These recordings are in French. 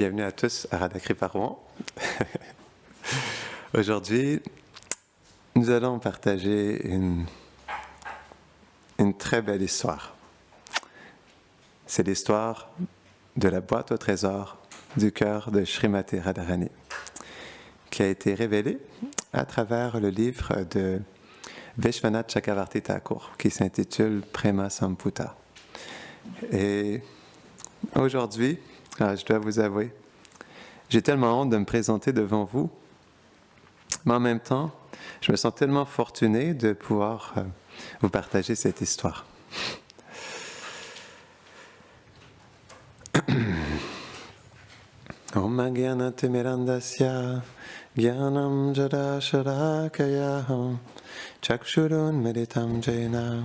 Bienvenue à tous à Radha-Kripa-Rouen. Aujourd'hui, nous allons partager une très belle histoire. C'est l'histoire de la boîte au trésor du cœur de Srimati Radharani, qui a été révélée à travers le livre de Vishwanath Chakravarti Thakur, qui s'intitule Prema Samputa. Et aujourd'hui, je dois vous avouer, j'ai tellement honte de me présenter devant vous, mais en même temps, je me sens tellement fortuné de pouvoir vous partager cette histoire. Om Gyanatimirandasya Gyanam Jadasharakayaham Chakshurun Meditam Jaina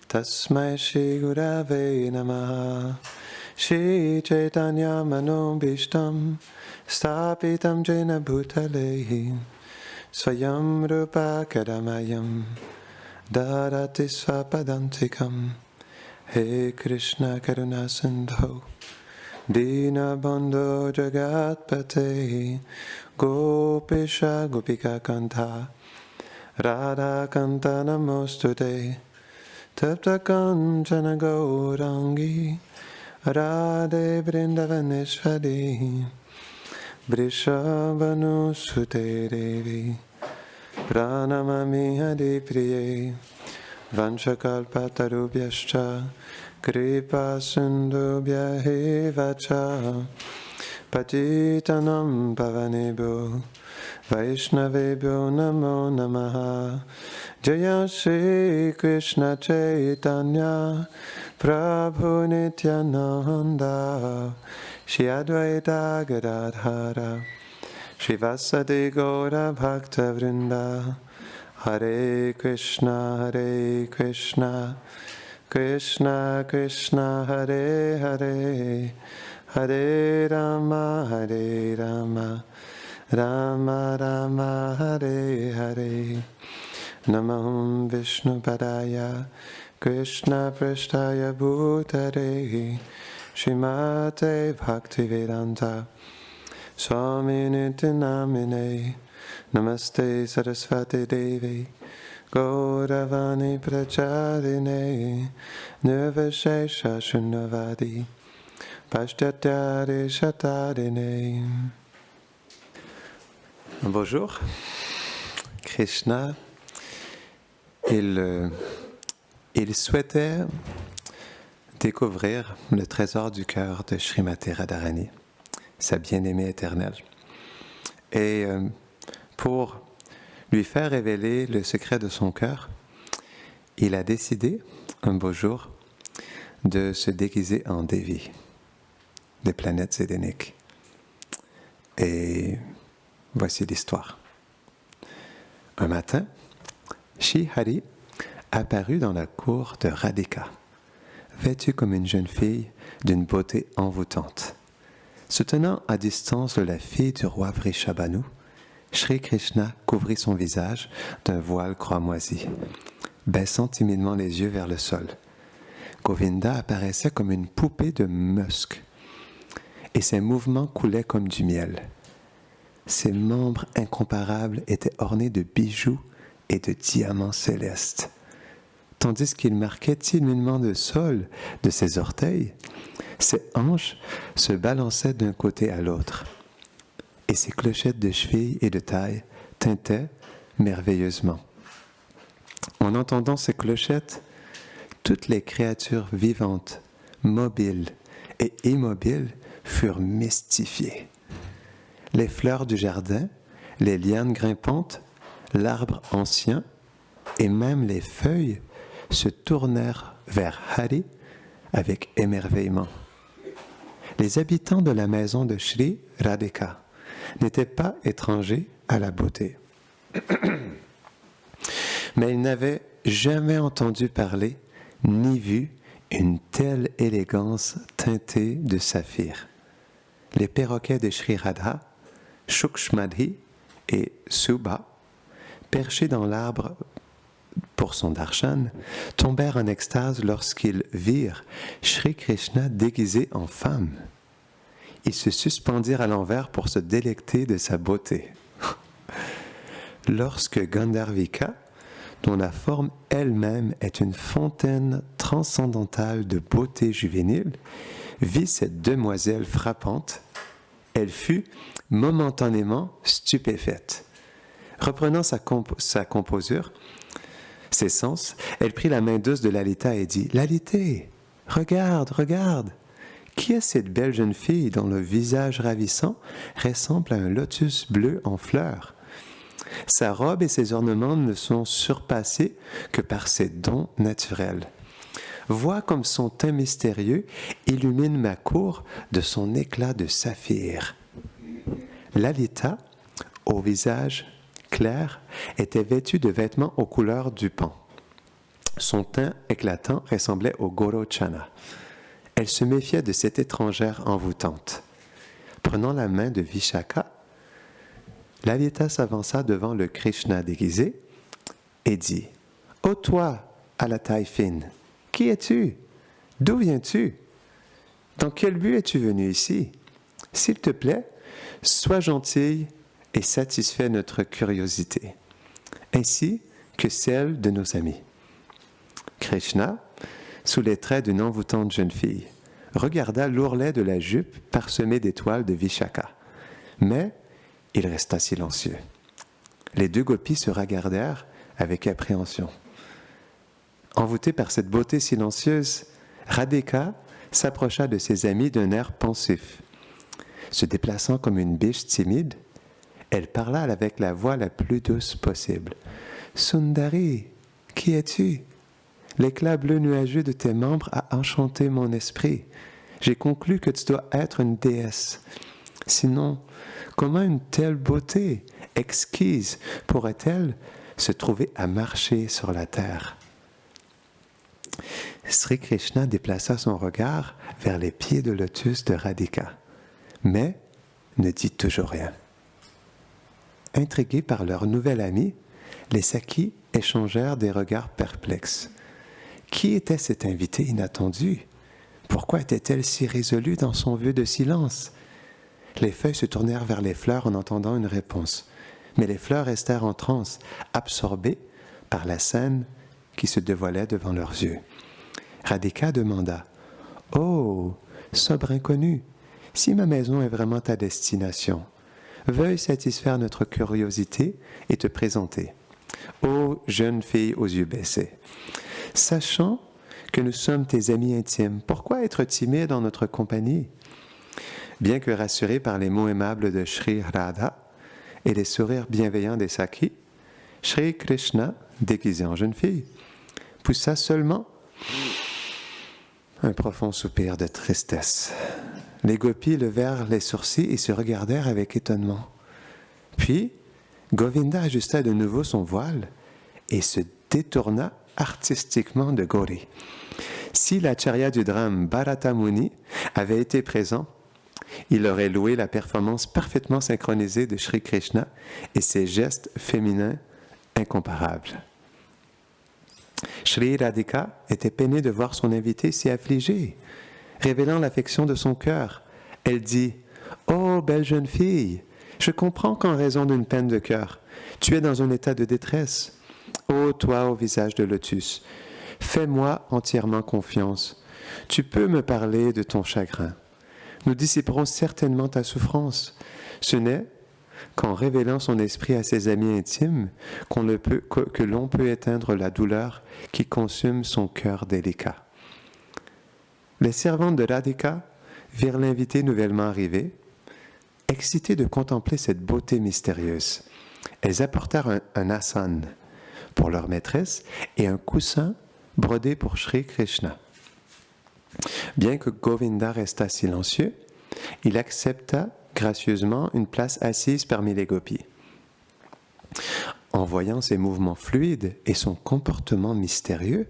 Tasmai Shri Gurave Namaha Shri Chaitanya Manobhishtam Stapitam Jaina Bhutalehi Swayam Rupa Kadamayam Darati Swapadantikam He Krishna Karuna Sindho Dinabandho Jagatpate Gopisha Gopika Kanta Radha Kanta Namostute Tapta Kanchana Gaurangi Radhe Vrindavaneshwari Vrishabhanusute Devi Pranamami Haripriye Vanchakalpatarubhyascha Kripa Sindhubhya Evacha Patitanam Pavanebhyo Vaishnavebhyo Namo Namaha Jaya Shri Krishna Chaitanya Prabhu Nityananda Shri Advaita Gadadhara Shri Vasadi Gaura Bhakta Vrinda Hare Krishna Krishna Krishna Hare Hare Hare Rama Rama Rama Hare Hare Namaham Vishnu Padaya Krishna Prasthaya Bhutare Srimate Bhaktivedanta Swami Nityanamine Namaste Saraswati Devi Gauravani Pracharine Nirvashesha Shunnavadi Pashtatyare Shatarine. Bonjour. Krishna, il souhaitait découvrir le trésor du cœur de Srimati Radharani, sa bien-aimée éternelle. Et pour lui faire révéler le secret de son cœur, il a décidé, un beau jour, de se déguiser en Devi, des planètes édéniques. Et voici l'histoire. Un matin, Shri Hari apparut dans la cour de Radhika, vêtue comme une jeune fille d'une beauté envoûtante. Se tenant à distance de la fille du roi Vrishabhanu, Shri Krishna couvrit son visage d'un voile cramoisi, baissant timidement les yeux vers le sol. Govinda apparaissait comme une poupée de musc, et ses mouvements coulaient comme du miel. Ses membres incomparables étaient ornés de bijoux et de diamants célestes. Tandis qu'il marquait timidement le sol de ses orteils, ses hanches se balançaient d'un côté à l'autre, et ses clochettes de cheville et de taille tintaient merveilleusement. En entendant ces clochettes, toutes les créatures vivantes, mobiles et immobiles furent mystifiées. Les fleurs du jardin, les lianes grimpantes, l'arbre ancien et même les feuilles se tournèrent vers Hari avec émerveillement. Les habitants de la maison de Shri Radhika n'étaient pas étrangers à la beauté. Mais ils n'avaient jamais entendu parler ni vu une telle élégance teintée de saphir. Les perroquets de Shri Radha, Shukshmadhi et Subha, perchés dans l'arbre pour son darshan, tombèrent en extase lorsqu'ils virent Shri Krishna déguisé en femme. ils se suspendirent à l'envers pour se délecter de sa beauté. Lorsque Gandharvika, dont la forme elle-même est une fontaine transcendantale de beauté juvénile, vit cette demoiselle frappante, elle fut momentanément stupéfaite. Reprenant sa composure, ses sens, elle prit la main douce de Lalita et dit « Lalita, regarde, regarde! Qui est cette belle jeune fille dont le visage ravissant ressemble à un lotus bleu en fleurs? Sa robe et ses ornements ne sont surpassés que par ses dons naturels. Vois comme son teint mystérieux illumine ma cour de son éclat de saphir. » Lalita, au visage clair, était vêtue de vêtements aux couleurs du pan. Son teint éclatant ressemblait au Gorochana. Elle se méfiait de cette étrangère envoûtante. Prenant la main de Vishaka, Lalita s'avança devant le Krishna déguisé et dit « Ô toi, à la taille fine, qui es-tu? D'où viens-tu? Dans quel but es-tu venu ici? S'il te plaît, sois gentille et satisfais notre curiosité, ainsi que celle de nos amis. » Krishna, sous les traits d'une envoûtante jeune fille, regarda l'ourlet de la jupe parsemée d'étoiles de Vishaka, mais il resta silencieux. Les deux gopis se regardèrent avec appréhension. Envoûtée par cette beauté silencieuse, Radhika s'approcha de ses amis d'un air pensif. Se déplaçant comme une biche timide, elle parla avec la voix la plus douce possible. « Sundari, qui es-tu? L'éclat bleu nuageux de tes membres a enchanté mon esprit. J'ai conclu que tu dois être une déesse. Sinon, comment une telle beauté exquise pourrait-elle se trouver à marcher sur la terre? » Sri Krishna déplaça son regard vers les pieds de lotus de Radhika, mais ne dit toujours rien. Intrigués par leur nouvel ami, les Sakis échangèrent des regards perplexes. Qui était cette invitée inattendue? Pourquoi était-elle si résolue dans son vœu de silence? Les feuilles se tournèrent vers les fleurs en entendant une réponse, mais les fleurs restèrent en transe, absorbées par la scène qui se dévoilait devant leurs yeux. Radhika demanda « Oh, sobre inconnu, si ma maison est vraiment ta destination, veuille satisfaire notre curiosité et te présenter. Ô jeune fille aux yeux baissés, sachant que nous sommes tes amis intimes, pourquoi être timide en notre compagnie? » Bien que rassuré par les mots aimables de Sri Radha et les sourires bienveillants des Sakis, Sri Krishna, déguisé en jeune fille, poussa seulement un profond soupir de tristesse. Les gopis levèrent les sourcils et se regardèrent avec étonnement. Puis, Govinda ajusta de nouveau son voile et se détourna artistiquement de Gauri. Si l'acharya du drame Bharata Muni avait été présent, il aurait loué la performance parfaitement synchronisée de Sri Krishna et ses gestes féminins incomparables. Sri Radhika était peinée de voir son invité si affligé. Révélant l'affection de son cœur, elle dit « Oh, belle jeune fille, je comprends qu'en raison d'une peine de cœur, tu es dans un état de détresse. Ô toi au visage de lotus, fais-moi entièrement confiance. Tu peux me parler de ton chagrin. Nous dissiperons certainement ta souffrance. Ce n'est qu'en révélant son esprit à ses amis intimes que l'on peut éteindre la douleur qui consume son cœur délicat. » Les servantes de Radhika virent l'invité nouvellement arrivé, excitées de contempler cette beauté mystérieuse. Elles apportèrent un asana pour leur maîtresse et un coussin brodé pour Sri Krishna. Bien que Govinda restât silencieux, il accepta gracieusement une place assise parmi les gopis. En voyant ses mouvements fluides et son comportement mystérieux,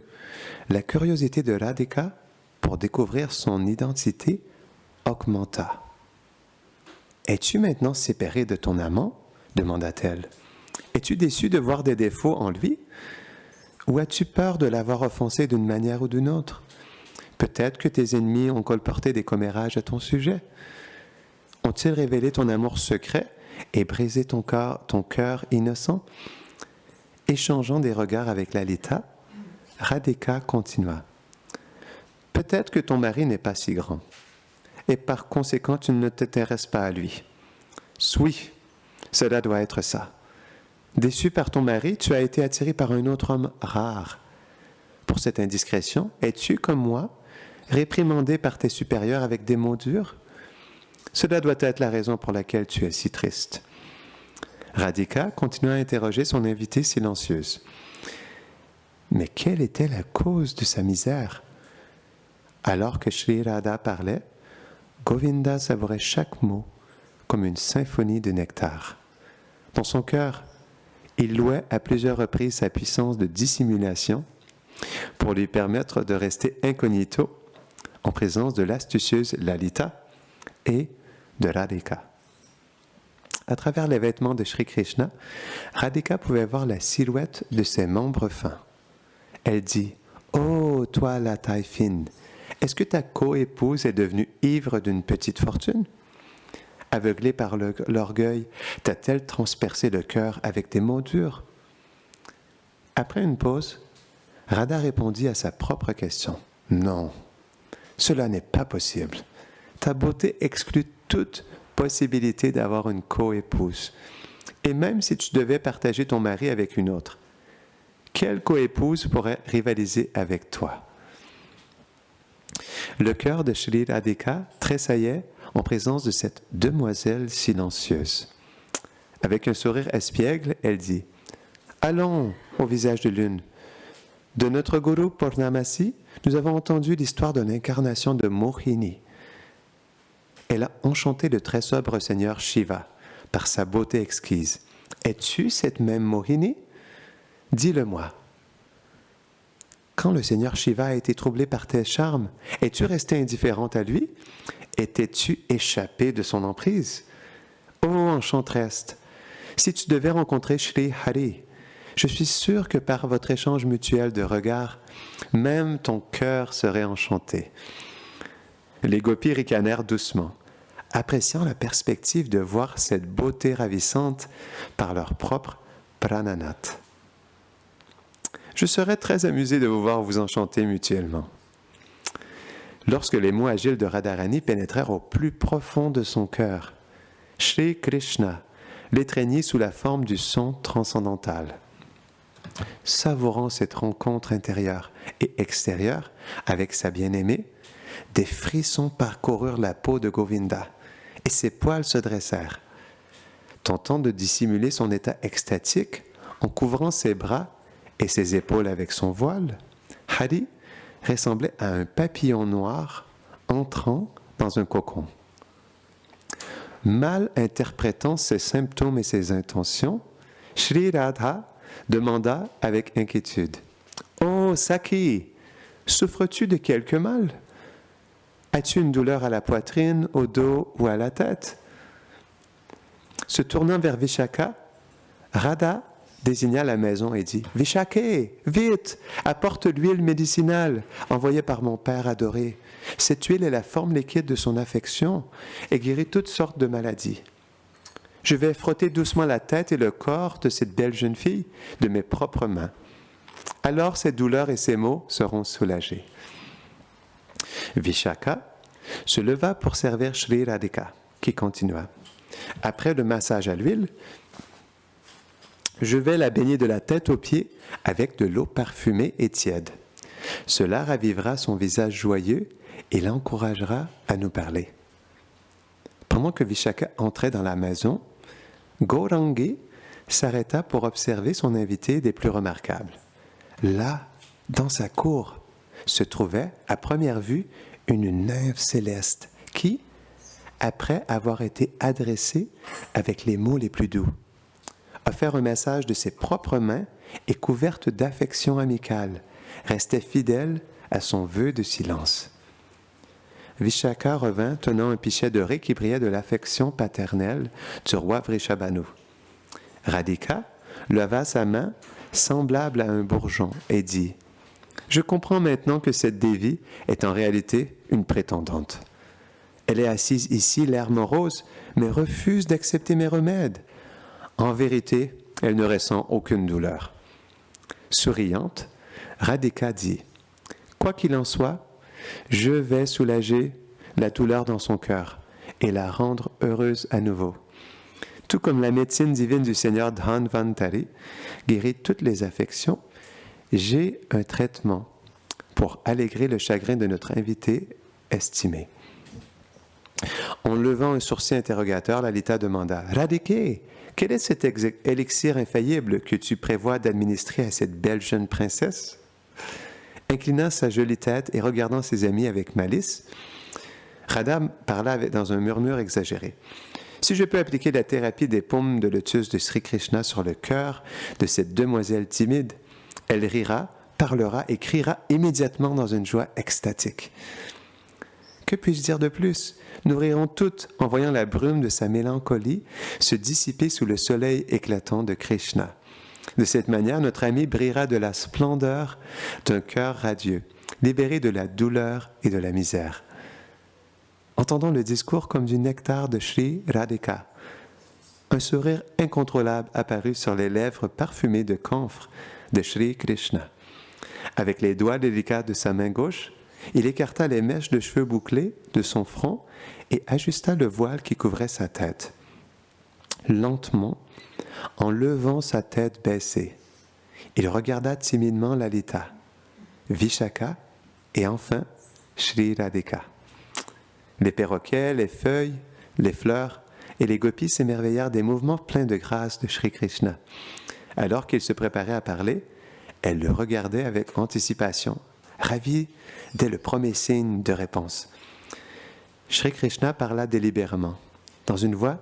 la curiosité de Radhika pour découvrir son identité augmenta. « Es-tu maintenant séparé de ton amant ?» demanda-t-elle. « Es-tu déçu de voir des défauts en lui? Ou as-tu peur de l'avoir offensé d'une manière ou d'une autre? Peut-être que tes ennemis ont colporté des commérages à ton sujet. Ont-ils révélé ton amour secret et brisé ton cœur innocent? Échangeant des regards avec Lalita, Radhika continua. Peut-être que ton mari n'est pas si grand, et par conséquent tu ne t'intéresses pas à lui. Oui, cela doit être ça. Déçu par ton mari, tu as été attiré par un autre homme rare. Pour cette indiscrétion, es-tu, comme moi, réprimandé par tes supérieurs avec des mots durs? Cela doit être la raison pour laquelle tu es si triste. Radhika continua à interroger son invitée silencieuse. Mais quelle était la cause de sa misère? Alors que Sri Radha parlait, Govinda savourait chaque mot comme une symphonie de nectar. Dans son cœur, il louait à plusieurs reprises sa puissance de dissimulation pour lui permettre de rester incognito en présence de l'astucieuse Lalita et de Radhika. À travers les vêtements de Sri Krishna, Radhika pouvait voir la silhouette de ses membres fins. Elle dit « Oh, toi la taille fine, est-ce que ta coépouse est devenue ivre d'une petite fortune? Aveuglée par l'orgueil, t'a-t-elle transpercé le cœur avec des mots durs? » Après une pause, Radha répondit à sa propre question. « Non, cela n'est pas possible. Ta beauté exclut toute possibilité d'avoir une coépouse. Et même si tu devais partager ton mari avec une autre, quelle coépouse pourrait rivaliser avec toi? » Le cœur de Sri Radhika tressaillait en présence de cette demoiselle silencieuse. Avec un sourire espiègle, elle dit « Allons, au visage de lune. De notre gourou Purnamasi, nous avons entendu l'histoire de l'incarnation de Mohini. Elle a enchanté le très sobre seigneur Shiva par sa beauté exquise. Es-tu cette même Mohini? Dis-le-moi. Quand le seigneur Shiva a été troublé par tes charmes, es-tu restée indifférente à lui? Étais-tu échappée de son emprise? Ô enchanteresse, si tu devais rencontrer Shri Hari, je suis sûr que par votre échange mutuel de regards, même ton cœur serait enchanté. » Les gopis ricanèrent doucement, appréciant la perspective de voir cette beauté ravissante par leur propre prananat. Je serais très amusé de vous voir vous enchanter mutuellement. Lorsque les mots agiles de Radharani pénétrèrent au plus profond de son cœur, Shri Krishna l'étreignit sous la forme du son transcendantal. Savourant cette rencontre intérieure et extérieure avec sa bien-aimée, des frissons parcoururent la peau de Govinda et ses poils se dressèrent. Tentant de dissimuler son état extatique en couvrant ses bras et ses épaules avec son voile, Hari ressemblait à un papillon noir entrant dans un cocon. Mal interprétant ses symptômes et ses intentions, Sri Radha demanda avec inquiétude « Oh, Saki, souffres-tu de quelque mal? As-tu une douleur à la poitrine, au dos ou à la tête? » Se tournant vers Vishaka, Radha désigna la maison et dit « Vishake, vite, apporte l'huile médicinale envoyée par mon père adoré. Cette huile est la forme liquide de son affection et guérit toutes sortes de maladies. Je vais frotter doucement la tête et le corps de cette belle jeune fille de mes propres mains. Alors ses douleurs et ses maux seront soulagés. » Vishaka se leva pour servir Sri Radhika, qui continua. « Après le massage à l'huile, je vais la baigner de la tête aux pieds avec de l'eau parfumée et tiède. Cela ravivera son visage joyeux et l'encouragera à nous parler. » Pendant que Vishaka entrait dans la maison, Gaurangi s'arrêta pour observer son invité des plus remarquables. Là, dans sa cour, se trouvait, à première vue, une nymphe céleste qui, après avoir été adressée avec les mots les plus doux, a fait un message de ses propres mains et couverte d'affection amicale, restait fidèle à son vœu de silence. Vishaka revint tenant un pichet de riz qui brillait de l'affection paternelle du roi Vrishabhanu. Radhika leva sa main semblable à un bourgeon et dit « Je comprends maintenant que cette Devi est en réalité une prétendante. Elle est assise ici, l'air morose, mais refuse d'accepter mes remèdes. En vérité, elle ne ressent aucune douleur. Souriante, Radhika dit, « Quoi qu'il en soit, je vais soulager la douleur dans son cœur et la rendre heureuse à nouveau. » Tout comme la médecine divine du Seigneur Dhanvantari guérit toutes les affections, j'ai un traitement pour allégrer le chagrin de notre invité estimé. En levant un sourcil interrogateur, Lalita demanda « Radhika, quel est cet élixir infaillible que tu prévois d'administrer à cette belle jeune princesse ?» Inclinant sa jolie tête et regardant ses amis avec malice, Radha parla dans un murmure exagéré. « Si je peux appliquer la thérapie des paumes de lotus de Sri Krishna sur le cœur de cette demoiselle timide, elle rira, parlera et criera immédiatement dans une joie extatique. Que puis-je dire de plus? Nous rirons toutes en voyant la brume de sa mélancolie se dissiper sous le soleil éclatant de Krishna. De cette manière, notre ami brillera de la splendeur d'un cœur radieux, libéré de la douleur et de la misère. » Entendons le discours comme du nectar de Sri Radhika. Un sourire incontrôlable apparut sur les lèvres parfumées de camphre de Sri Krishna. Avec les doigts délicats de sa main gauche, il écarta les mèches de cheveux bouclés de son front et ajusta le voile qui couvrait sa tête. Lentement, en levant sa tête baissée, il regarda timidement Lalita, Vishaka et enfin Sri Radhika. Les perroquets, les feuilles, les fleurs et les gopis s'émerveillèrent des mouvements pleins de grâce de Sri Krishna. Alors qu'il se préparait à parler, elle le regardait avec anticipation, ravie dès le premier signe de réponse. Sri Krishna parla délibérément, dans une voix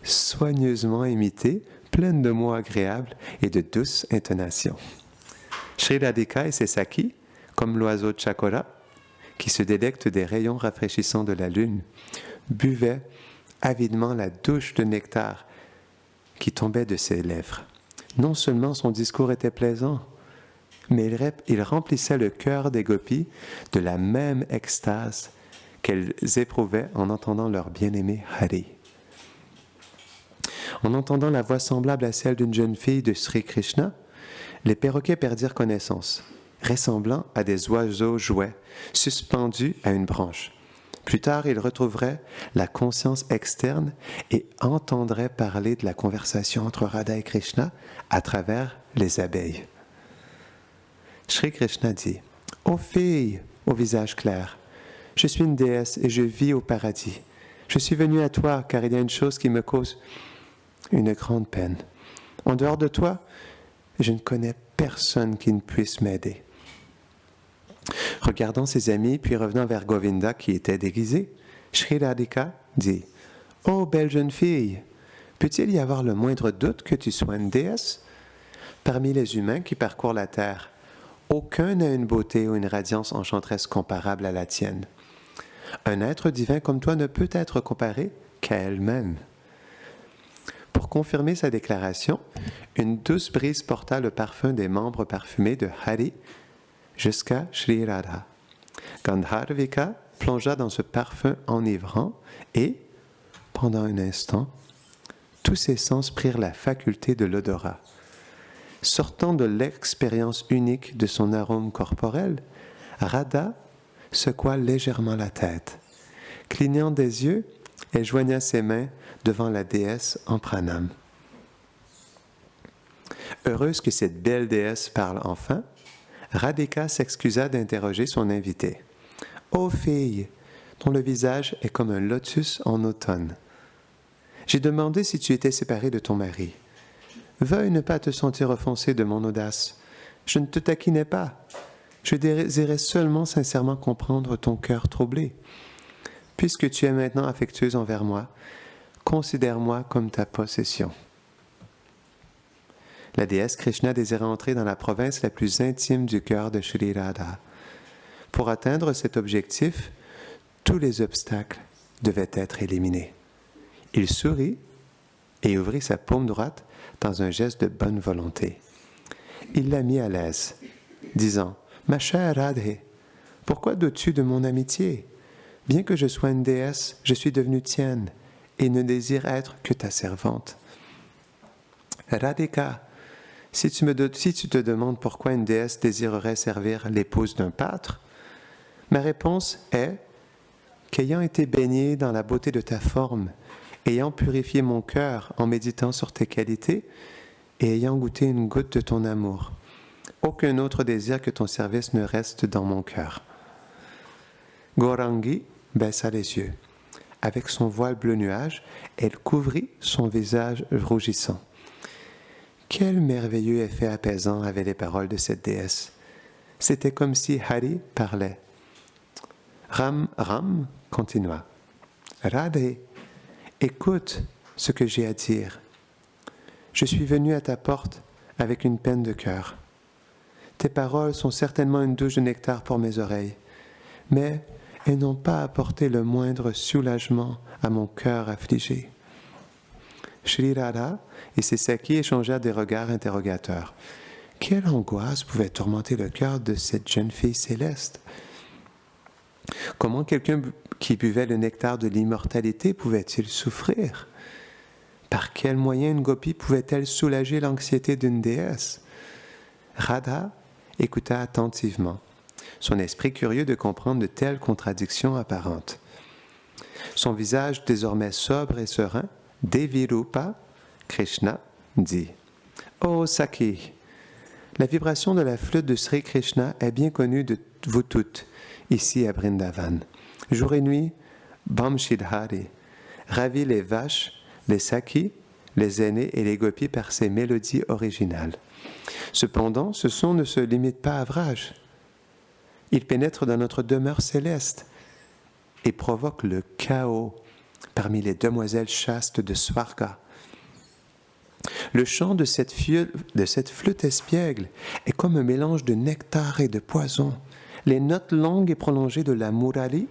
soigneusement imitée, pleine de mots agréables et de douces intonations. Sri Radhika et ses sakis, comme l'oiseau Chakora, qui se délecte des rayons rafraîchissants de la lune, buvaient avidement la douche de nectar qui tombait de ses lèvres. Non seulement son discours était plaisant, mais il remplissait le cœur des gopis de la même extase qu'elles éprouvaient en entendant leur bien-aimé Hari. En entendant la voix semblable à celle d'une jeune fille de Sri Krishna, les perroquets perdirent connaissance, ressemblant à des oiseaux jouets suspendus à une branche. Plus tard, ils retrouveraient la conscience externe et entendraient parler de la conversation entre Radha et Krishna à travers les abeilles. Sri Krishna dit, « Ô fille, au visage clair, je suis une déesse et je vis au paradis. Je suis venu à toi car il y a une chose qui me cause une grande peine. En dehors de toi, je ne connais personne qui ne puisse m'aider. » Regardant ses amis, puis revenant vers Govinda qui était déguisé, Sri Radhika dit, « Ô belle jeune fille, peut-il y avoir le moindre doute que tu sois une déesse? Parmi les humains qui parcourent la terre, aucun n'a une beauté ou une radiance enchanteresse comparable à la tienne. Un être divin comme toi ne peut être comparé qu'à elle-même. » Pour confirmer sa déclaration, une douce brise porta le parfum des membres parfumés de Hari jusqu'à Sri Radha. Gandharvika plongea dans ce parfum enivrant et, pendant un instant, tous ses sens prirent la faculté de l'odorat. Sortant de l'expérience unique de son arôme corporel, Radha secoua légèrement la tête. Clignant des yeux, elle joigna ses mains devant la déesse en pranam. Heureuse que cette belle déesse parle enfin, Radhika s'excusa d'interroger son invité. « Ô fille, dont le visage est comme un lotus en automne. J'ai demandé si tu étais séparée de ton mari. Veuille ne pas te sentir offensée de mon audace. Je ne te taquinais pas. Je désirais seulement sincèrement comprendre ton cœur troublé. Puisque tu es maintenant affectueuse envers moi, considère-moi comme ta possession. » La déesse Krishna désirait entrer dans la province la plus intime du cœur de Sri Radha. Pour atteindre cet objectif, tous les obstacles devaient être éliminés. Il sourit et ouvrit sa paume droite dans un geste de bonne volonté. Il la mit à l'aise, disant « Ma chère Radhe, pourquoi doutes-tu de mon amitié? Bien que je sois une déesse, je suis devenue tienne et ne désire être que ta servante. Radhika, si tu te demandes pourquoi une déesse désirerait servir l'épouse d'un pâtre, ma réponse est qu'ayant été baignée dans la beauté de ta forme, ayant purifié mon cœur en méditant sur tes qualités et ayant goûté une goutte de ton amour, aucun autre désir que ton service ne reste dans mon cœur. Gaurangi baissa les yeux. Avec son voile bleu nuage, elle couvrit son visage rougissant. Quel merveilleux effet apaisant avaient les paroles de cette déesse. C'était comme si Hari parlait. Ram continua. Radhe, écoute ce que j'ai à dire. Je suis venu à ta porte avec une peine de cœur. Tes paroles sont certainement une douche de nectar pour mes oreilles, mais elles n'ont pas apporté le moindre soulagement à mon cœur affligé. Sri Radha et ses Sakhis échangèrent des regards interrogateurs. Quelle angoisse pouvait tourmenter le cœur de cette jeune fille céleste? Comment quelqu'un qui buvait le nectar de l'immortalité pouvait-il souffrir? Par quel moyen une gopi pouvait-elle soulager l'anxiété d'une déesse? Radha écouta attentivement, son esprit curieux de comprendre de telles contradictions apparentes. Son visage désormais sobre et serein, Devi-rupa, Krishna dit « Oh Sakhi, la vibration de la flûte de Sri Krishna est bien connue de vous toutes, ici à Vrindavan. Jour et nuit, Bamshidhari ravit les vaches, les Sakhis, les aînés et les gopis par ses mélodies originales. Cependant, ce son ne se limite pas à Vraj. Il pénètre dans notre demeure céleste et provoque le chaos parmi les demoiselles chastes de Svarga. Le chant de cette flûte espiègle est comme un mélange de nectar et de poison. Les notes longues et prolongées de la Murali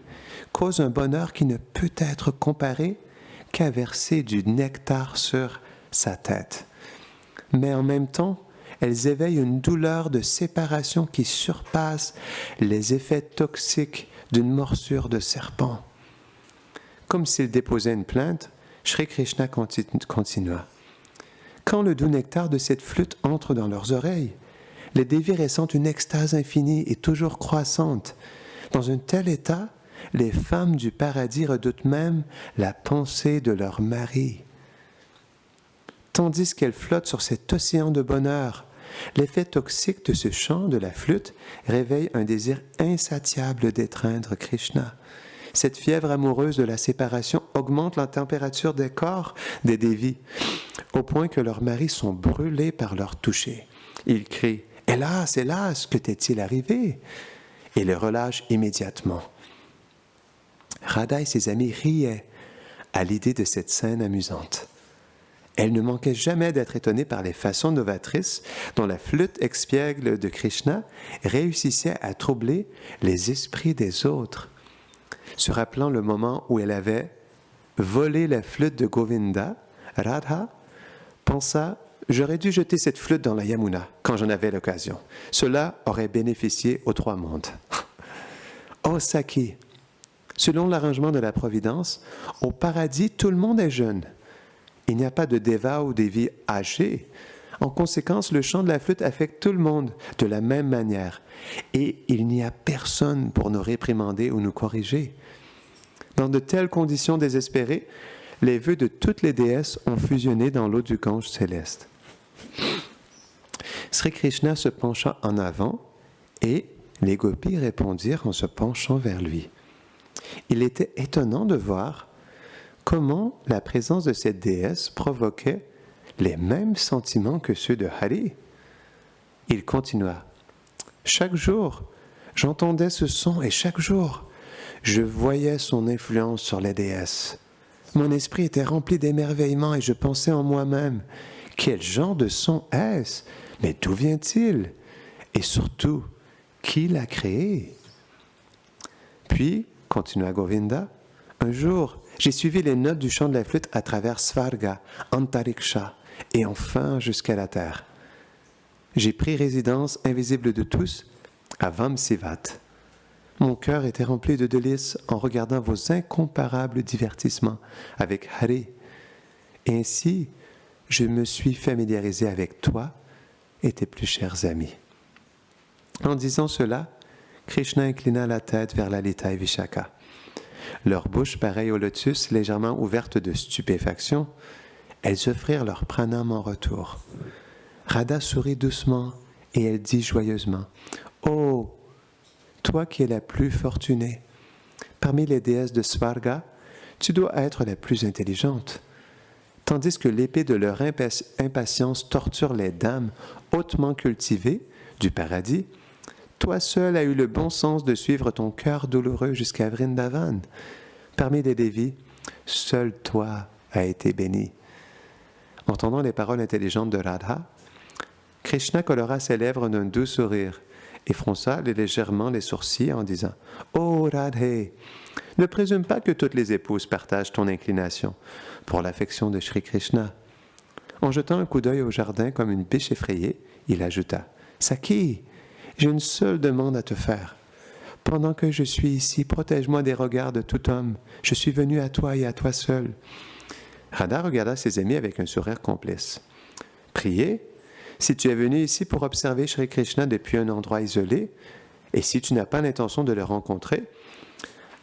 causent un bonheur qui ne peut être comparé qu'à verser du nectar sur sa tête. Mais en même temps, elles éveillent une douleur de séparation qui surpasse les effets toxiques d'une morsure de serpent. Comme s'il déposait une plainte, Sri Krishna continua. Quand le doux nectar de cette flûte entre dans leurs oreilles, les dévis ressentent une extase infinie et toujours croissante. Dans un tel état, les femmes du paradis redoutent même la pensée de leur mari. Tandis qu'elles flottent sur cet océan de bonheur, l'effet toxique de ce chant de la flûte réveille un désir insatiable d'étreindre Krishna. Cette fièvre amoureuse de la séparation augmente la température des corps des dévis, au point que leurs maris sont brûlés par leur toucher. Ils crient « Hélas, hélas, que t'est-il arrivé ?» et les relâchent immédiatement. Radha et ses amis riaient à l'idée de cette scène amusante. Elle ne manquait jamais d'être étonnée par les façons novatrices dont la flûte expiègle de Krishna réussissait à troubler les esprits des autres. Se rappelant le moment où elle avait volé la flûte de Govinda, Radha pensa « J'aurais dû jeter cette flûte dans la Yamuna quand j'en avais l'occasion. Cela aurait bénéficié aux trois mondes. » Oh Sakhi, selon l'arrangement de la Providence, au paradis, tout le monde est jeune. Il n'y a pas de déva ou dévi âgés. En conséquence, le chant de la flûte affecte tout le monde de la même manière. Et il n'y a personne pour nous réprimander ou nous corriger. Dans de telles conditions désespérées, les vœux de toutes les déesses ont fusionné dans l'eau du Gange céleste. Sri Krishna se pencha en avant et les gopis répondirent en se penchant vers lui. Il était étonnant de voir comment la présence de cette déesse provoquait les mêmes sentiments que ceux de Hari. Il continua. Chaque jour, j'entendais ce son et chaque jour, je voyais son influence sur les déesses. Mon esprit était rempli d'émerveillement et je pensais en moi-même, quel genre de son est-ce? Mais d'où vient-il? Et surtout, qui l'a créé? Puis, continua Govinda, un jour, j'ai suivi les notes du chant de la flûte à travers Svarga, Antariksha et enfin jusqu'à la terre. J'ai pris résidence invisible de tous à Vamsivat. Mon cœur était rempli de délices en regardant vos incomparables divertissements avec Hari. Et ainsi, je me suis familiarisé avec toi et tes plus chers amis. En disant cela, Krishna inclina la tête vers Lalita et Vishaka. Leurs bouches, pareilles au lotus, légèrement ouvertes de stupéfaction, elles offrirent leur pranam en retour. Radha sourit doucement et elle dit joyeusement « Oh, toi qui es la plus fortunée, parmi les déesses de Svarga, tu dois être la plus intelligente. Tandis que l'épée de leur impatience torture les dames hautement cultivées du paradis, toi seul as eu le bon sens de suivre ton cœur douloureux jusqu'à Vrindavan. Parmi les dévis, seul toi as été béni. » Entendant les paroles intelligentes de Radha, Krishna colora ses lèvres d'un doux sourire et fronça légèrement les sourcils en disant « Oh Radhe, ne présume pas que toutes les épouses partagent ton inclination pour l'affection de Shri Krishna. » En jetant un coup d'œil au jardin comme une biche effrayée, il ajouta « Saki, j'ai une seule demande à te faire. Pendant que je suis ici, protège-moi des regards de tout homme. Je suis venu à toi et à toi seul. » Radha regarda ses amis avec un sourire complice. « Priez. Si tu es venu ici pour observer Shri Krishna depuis un endroit isolé, et si tu n'as pas l'intention de le rencontrer,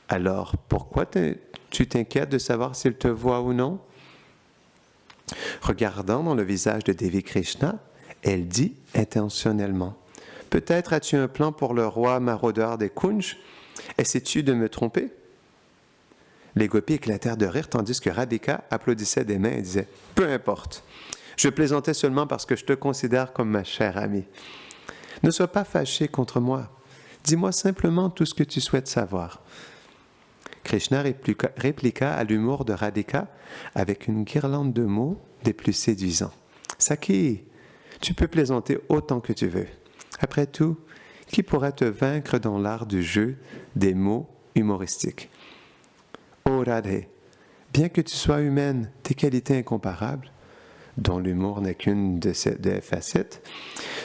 alors pourquoi tu t'inquiètes de savoir s'il te voit ou non? » Regardant dans le visage de Devi Krishna, elle dit intentionnellement « Peut-être as-tu un plan pour le roi maraudeur des Kunj? Essaies-tu de me tromper? » Les gopis éclatèrent de rire tandis que Radhika applaudissait des mains et disait « Peu importe. Je plaisantais seulement parce que je te considère comme ma chère amie. Ne sois pas fâché contre moi. Dis-moi simplement tout ce que tu souhaites savoir. » Krishna répliqua à l'humour de Radhika avec une guirlande de mots des plus séduisants. « Saki, tu peux plaisanter autant que tu veux. Après tout, qui pourrait te vaincre dans l'art du jeu des mots humoristiques? Ô Radhe, bien que tu sois humaine, tes qualités incomparables, dont l'humour n'est qu'une des facettes,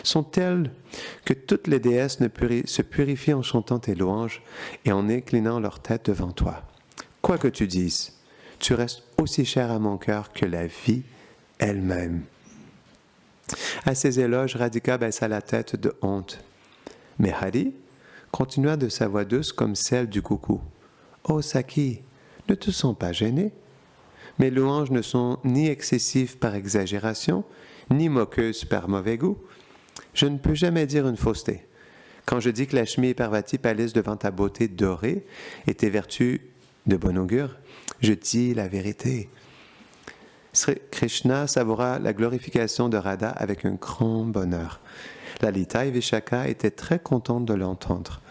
sont telles que toutes les déesses se purifient en chantant tes louanges et en inclinant leur tête devant toi. Quoi que tu dises, tu restes aussi cher à mon cœur que la vie elle-même. » À ces éloges, Radhika baissa la tête de honte. Mais Hari continua de sa voix douce comme celle du coucou. « Oh Saki, ne te sens pas gêné? Mes louanges ne sont ni excessives par exagération, ni moqueuses par mauvais goût. Je ne peux jamais dire une fausseté. Quand je dis que Lakshmi et Parvati pâlissent devant ta beauté dorée et tes vertus de bon augure, je dis la vérité. » Sri Krishna savoura la glorification de Radha avec un grand bonheur. Lalita et Vishaka étaient très contentes de l'entendre.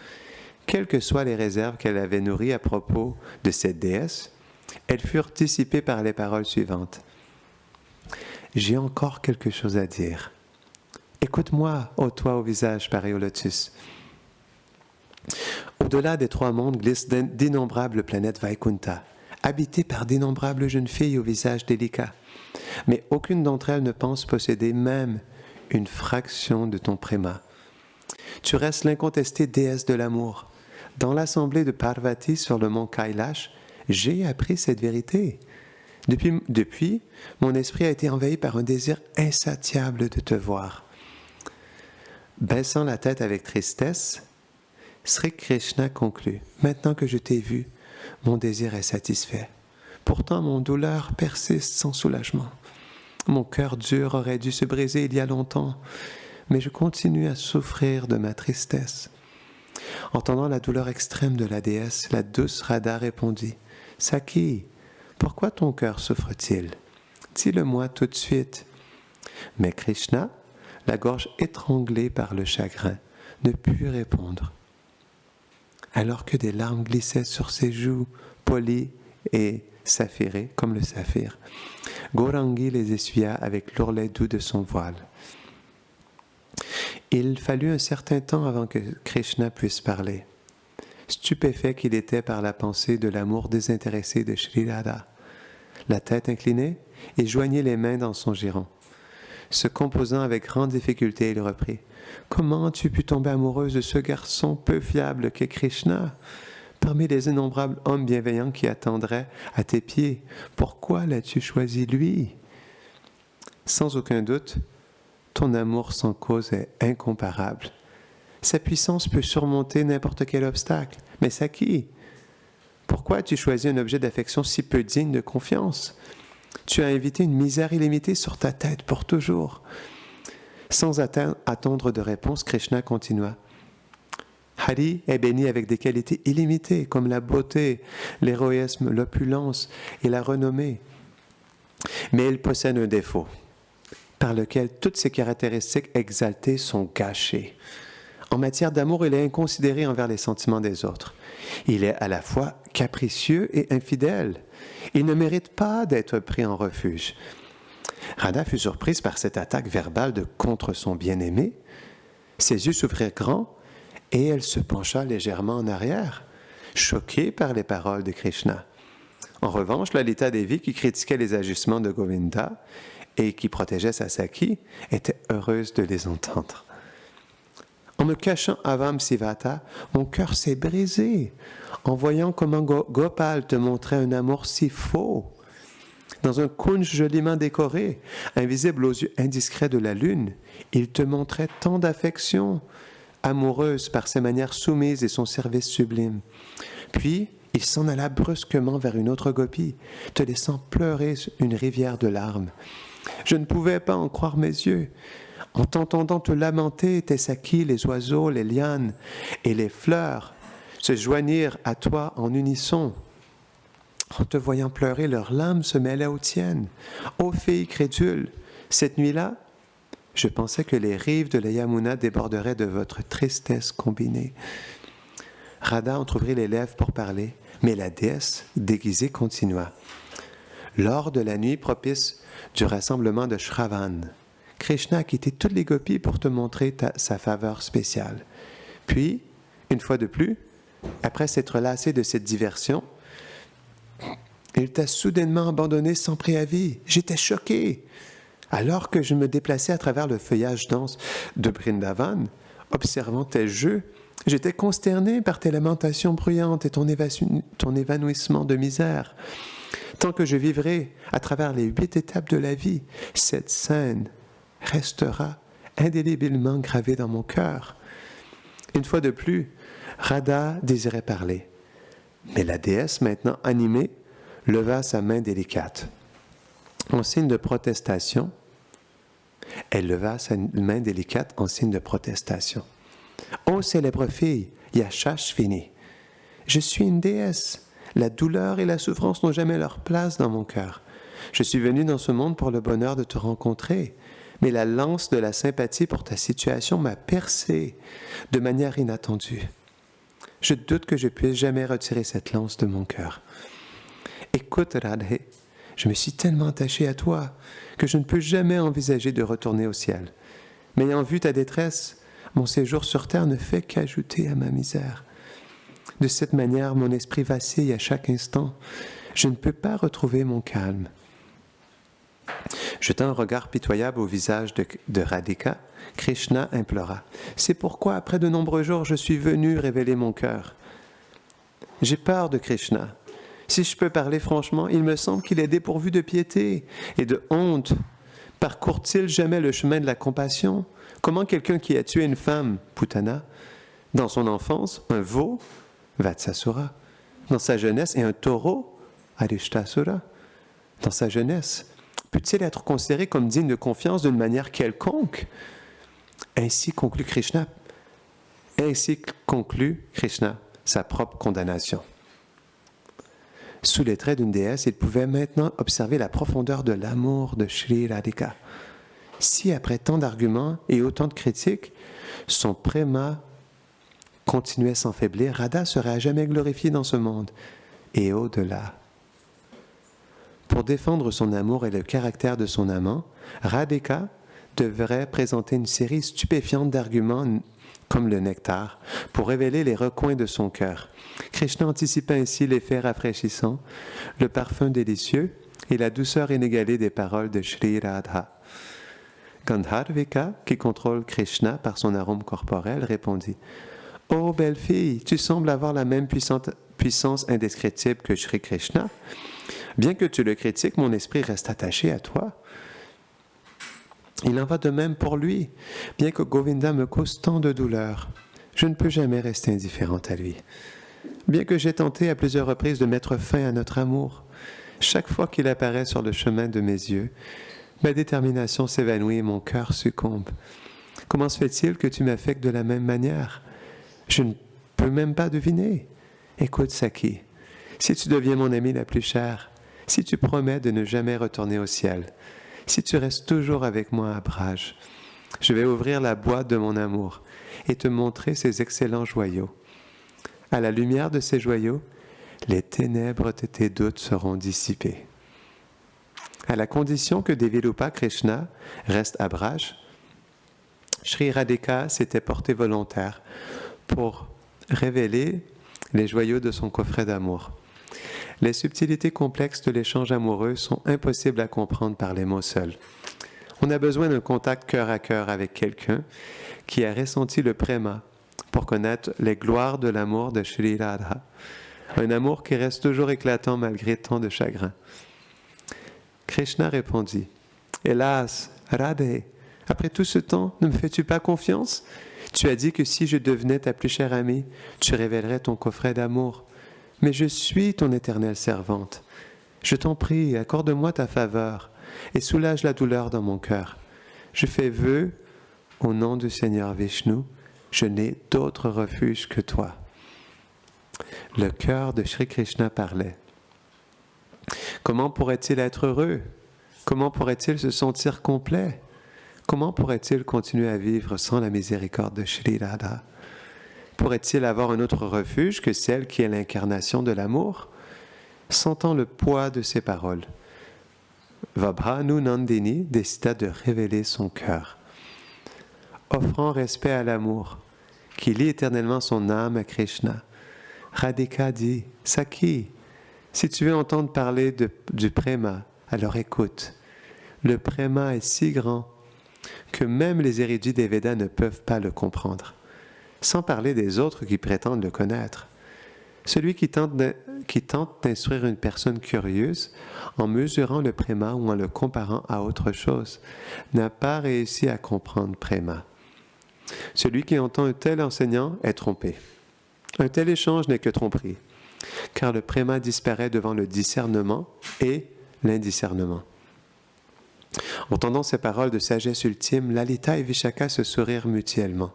Quelles que soient les réserves qu'elle avait nourries à propos de cette déesse, elles furent dissipées par les paroles suivantes. « J'ai encore quelque chose à dire. Écoute-moi, ô toi au visage pareil au lotus. Au-delà des trois mondes glissent d'innombrables planètes Vaikunta, habitées par d'innombrables jeunes filles au visage délicat. Mais aucune d'entre elles ne pense posséder même une fraction de ton préma. Tu restes l'incontestée déesse de l'amour. Dans l'assemblée de Parvati sur le mont Kailash, j'ai appris cette vérité. Depuis, mon esprit a été envahi par un désir insatiable de te voir. » Baissant la tête avec tristesse, Sri Krishna conclut. « Maintenant que je t'ai vu, mon désir est satisfait. Pourtant, mon douleur persiste sans soulagement. Mon cœur dur aurait dû se briser il y a longtemps, mais je continue à souffrir de ma tristesse. » Entendant la douleur extrême de la déesse, la douce Radha répondit « Saki, pourquoi ton cœur souffre-t-il? Dis-le-moi tout de suite. » Mais Krishna, la gorge étranglée par le chagrin, ne put répondre. Alors que des larmes glissaient sur ses joues polies et saphirées comme le saphir, Gaurangi les essuya avec l'ourlet doux de son voile. Il fallut un certain temps avant que Krishna puisse parler. Stupéfait qu'il était par la pensée de l'amour désintéressé de Shri Radha, la tête inclinée, il joignit les mains dans son giron. Se composant avec grande difficulté, il reprit. Comment as-tu pu tomber amoureuse de ce garçon peu fiable qu'est Krishna? Parmi les innombrables hommes bienveillants qui attendraient à tes pieds, pourquoi l'as-tu choisi lui? Sans aucun doute, ton amour sans cause est incomparable. Sa puissance peut surmonter n'importe quel obstacle. Mais Saki, pourquoi as-tu choisi un objet d'affection si peu digne de confiance? Tu as invité une misère illimitée sur ta tête pour toujours. Sans attendre de réponse, Krishna continua. Hari est béni avec des qualités illimitées comme la beauté, l'héroïsme, l'opulence et la renommée. Mais il possède un défaut, par lequel toutes ses caractéristiques exaltées sont gâchées. En matière d'amour, il est inconsidéré envers les sentiments des autres. Il est à la fois capricieux et infidèle. Il ne mérite pas d'être pris en refuge. Radha fut surprise par cette attaque verbale contre son bien-aimé. Ses yeux s'ouvrirent grands et elle se pencha légèrement en arrière, choquée par les paroles de Krishna. En revanche, Lalita Devi, qui critiquait les agissements de Govinda et qui protégeait sa Saki, était heureuse de les entendre. En me cachant Avam Sivata, mon cœur s'est brisé en voyant comment Gopal te montrait un amour si faux. Dans un kunj joliment décoré, invisible aux yeux indiscrets de la lune, il te montrait tant d'affection, amoureuse par ses manières soumises et son service sublime. Puis, il s'en alla brusquement vers une autre gopie, te laissant pleurer une rivière de larmes. Je ne pouvais pas en croire mes yeux. En t'entendant te lamenter, tes sakis, les oiseaux, les lianes et les fleurs se joignirent à toi en unisson. En te voyant pleurer, leurs larmes se mêlaient aux tiennes. Ô fille crédule, cette nuit-là, je pensais que les rives de la Yamuna déborderaient de votre tristesse combinée. Radha entrouvrit les lèvres pour parler, mais la déesse, déguisée, continua. Lors de la nuit propice du rassemblement de Shravan, Krishna a quitté toutes les gopis pour te montrer sa faveur spéciale. Puis, une fois de plus, après s'être lassé de cette diversion, il t'a soudainement abandonné sans préavis. J'étais choqué. Alors que je me déplaçais à travers le feuillage dense de Brindavan, observant tes jeux, j'étais consterné par tes lamentations bruyantes et ton évanouissement de misère. Tant que je vivrai à travers les 8 étapes de la vie, cette scène restera indéléblement gravée dans mon cœur. Une fois de plus, Radha désirait parler. Mais la déesse, maintenant animée, leva sa main délicate. En signe de protestation, elle leva sa main délicate en signe de protestation. « Ô célèbre fille, Yashashvini, je suis une déesse. La douleur et la souffrance n'ont jamais leur place dans mon cœur. Je suis venue dans ce monde pour le bonheur de te rencontrer, mais la lance de la sympathie pour ta situation m'a percé de manière inattendue. Je doute que je puisse jamais retirer cette lance de mon cœur. Écoute, Radhe, je me suis tellement attaché à toi que je ne peux jamais envisager de retourner au ciel. Mais ayant vu ta détresse, mon séjour sur terre ne fait qu'ajouter à ma misère. De cette manière, mon esprit vacille à chaque instant. Je ne peux pas retrouver mon calme. » Jetant un regard pitoyable au visage de Radhika, Krishna implora. « C'est pourquoi, après de nombreux jours, je suis venu révéler mon cœur. J'ai peur de Krishna. Si je peux parler franchement, il me semble qu'il est dépourvu de piété et de honte. Parcourt-il jamais le chemin de la compassion? Comment quelqu'un qui a tué une femme, Putana, dans son enfance, un veau, Vatsasura, dans sa jeunesse, et un taureau, Arishtasura, dans sa jeunesse, peut-il être considéré comme digne de confiance d'une manière quelconque? Ainsi conclut Krishna sa propre condamnation. Sous les traits d'une déesse, il pouvait maintenant observer la profondeur de l'amour de Sri Radhika. Si, après tant d'arguments et autant de critiques, son préma continuait sans faiblir, Radha serait à jamais glorifiée dans ce monde et au-delà. Pour défendre son amour et le caractère de son amant, Radhika devrait présenter une série stupéfiante d'arguments comme le nectar pour révéler les recoins de son cœur. Krishna anticipa ainsi l'effet rafraîchissant, le parfum délicieux et la douceur inégalée des paroles de Sri Radha. Gandharvika, qui contrôle Krishna par son arôme corporel, répondit « Oh, belle fille, tu sembles avoir la même puissance indescriptible que Shri Krishna. Bien que tu le critiques, mon esprit reste attaché à toi. Il en va de même pour lui. Bien que Govinda me cause tant de douleur, je ne peux jamais rester indifférente à lui. Bien que j'ai tenté à plusieurs reprises de mettre fin à notre amour, chaque fois qu'il apparaît sur le chemin de mes yeux, ma détermination s'évanouit et mon cœur succombe. Comment se fait-il que tu m'affectes de la même manière? Je ne peux même pas deviner. Écoute, Saki, si tu deviens mon amie la plus chère, si tu promets de ne jamais retourner au ciel, si tu restes toujours avec moi à Braj, je vais ouvrir la boîte de mon amour et te montrer ces excellents joyaux. À la lumière de ces joyaux, les ténèbres de tes doutes seront dissipées. À la condition que Devilupa Krishna reste à Braj, Shri Radhika s'était porté volontaire pour révéler les joyaux de son coffret d'amour. Les subtilités complexes de l'échange amoureux sont impossibles à comprendre par les mots seuls. On a besoin d'un contact cœur à cœur avec quelqu'un qui a ressenti le préma pour connaître les gloires de l'amour de Shri Radha, un amour qui reste toujours éclatant malgré tant de chagrin. Krishna répondit, « Hélas, Radhe, après tout ce temps, ne me fais-tu pas confiance? Tu as dit que si je devenais ta plus chère amie, tu révélerais ton coffret d'amour. Mais je suis ton éternelle servante. Je t'en prie, accorde-moi ta faveur et soulage la douleur dans mon cœur. Je fais vœu, au nom du Seigneur Vishnu, je n'ai d'autre refuge que toi. » Le cœur de Shri Krishna parlait. Comment pourrait-il être heureux? Comment pourrait-il se sentir complet? Comment pourrait-il continuer à vivre sans la miséricorde de Shri Radha? Pourrait-il avoir un autre refuge que celle qui est l'incarnation de l'amour? Sentant le poids de ces paroles, Vabhanu Nandini décida de révéler son cœur. Offrant respect à l'amour, qui lie éternellement son âme à Krishna, Radhika dit, « Saki, si tu veux entendre parler du préma, alors écoute. Le préma est si grand que même les érudits des Védas ne peuvent pas le comprendre, sans parler des autres qui prétendent le connaître. Celui qui tente d'instruire une personne curieuse en mesurant le préma ou en le comparant à autre chose n'a pas réussi à comprendre préma. Celui qui entend un tel enseignant est trompé. Un tel échange n'est que tromperie, car le préma disparaît devant le discernement et l'indiscernement. » Entendant ces paroles de sagesse ultime, Lalita et Vishaka se sourirent mutuellement.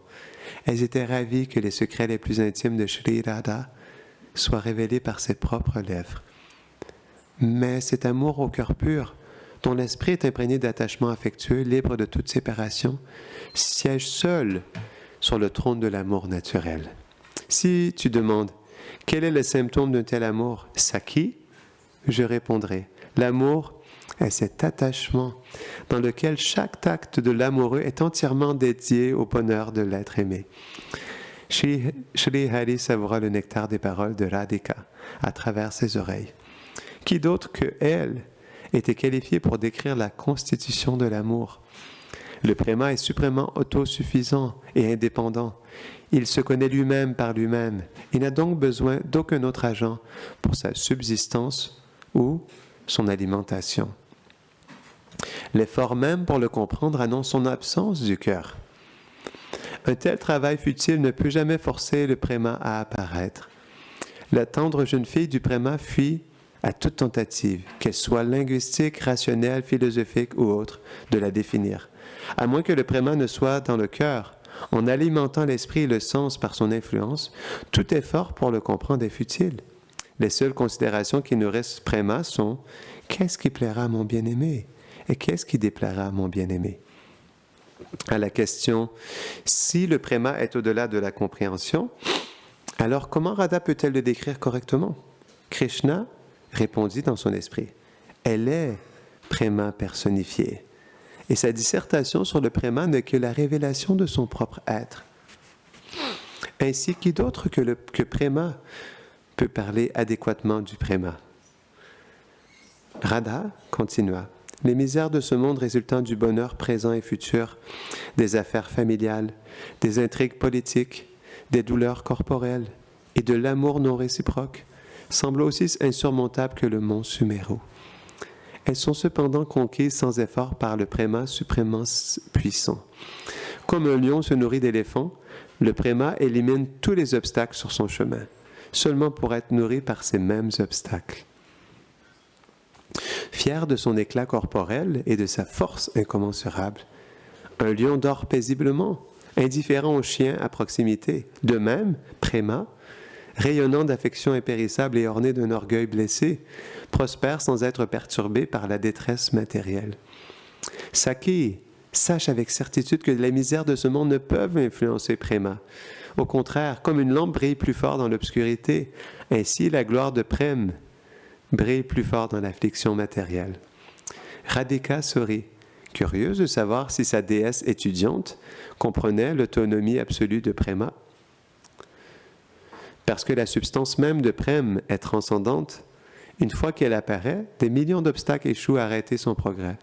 Elles étaient ravies que les secrets les plus intimes de Shri Radha soient révélés par ses propres lèvres. Mais cet amour au cœur pur, dont l'esprit est imprégné d'attachement affectueux, libre de toute séparation, siège seul sur le trône de l'amour naturel. Si tu demandes « Quel est le symptôme d'un tel amour ?» Saki, je répondrai « L'amour est cet attachement dans lequel chaque acte de l'amoureux est entièrement dédié au bonheur de l'être aimé. » Shri Hari savoura le nectar des paroles de Radhika à travers ses oreilles. Qui d'autre que elle était qualifiée pour décrire la constitution de l'amour? Le préma est suprêmement autosuffisant et indépendant. Il se connaît lui-même par lui-même. Il n'a donc besoin d'aucun autre agent pour sa subsistance ou son alimentation. L'effort même pour le comprendre annonce son absence du cœur. Un tel travail futile ne peut jamais forcer le préma à apparaître. La tendre jeune fille du préma fuit à toute tentative, qu'elle soit linguistique, rationnelle, philosophique ou autre, de la définir. À moins que le préma ne soit dans le cœur, en alimentant l'esprit et le sens par son influence, tout effort pour le comprendre est futile. Les seules considérations qui nourrissent préma sont « qu'est-ce qui plaira à mon bien-aimé ?» et « qu'est-ce qui déplaira à mon bien-aimé ?» À la question « si le préma est au-delà de la compréhension, alors comment Radha peut-elle le décrire correctement ?» Krishna répondit dans son esprit « elle est préma personnifiée. » Et sa dissertation sur le préma n'est que la révélation de son propre être. Ainsi, qui d'autre que préma peut parler adéquatement du préma? Radha continua. les misères de ce monde résultant du bonheur présent et futur, des affaires familiales, des intrigues politiques, des douleurs corporelles et de l'amour non réciproque, semblent aussi insurmontables que le mont Sumeru. Elles sont cependant conquises sans effort par le préma suprêmement puissant. Comme un lion se nourrit d'éléphants, le préma élimine tous les obstacles sur son chemin, seulement pour être nourri par ces mêmes obstacles. Fier de son éclat corporel et de sa force incommensurable, un lion dort paisiblement, indifférent aux chiens à proximité. De même, préma, rayonnant d'affection impérissable et orné d'un orgueil blessé, prospère sans être perturbé par la détresse matérielle. Saki, sache avec certitude que les misères de ce monde ne peuvent influencer Préma. Au contraire, comme une lampe brille plus fort dans l'obscurité, ainsi la gloire de Prem brille plus fort dans l'affliction matérielle. Radhika sourit, curieuse de savoir si sa déesse étudiante comprenait l'autonomie absolue de Préma. Parce que la substance même de Prem est transcendante, une fois qu'elle apparaît, des millions d'obstacles échouent à arrêter son progrès.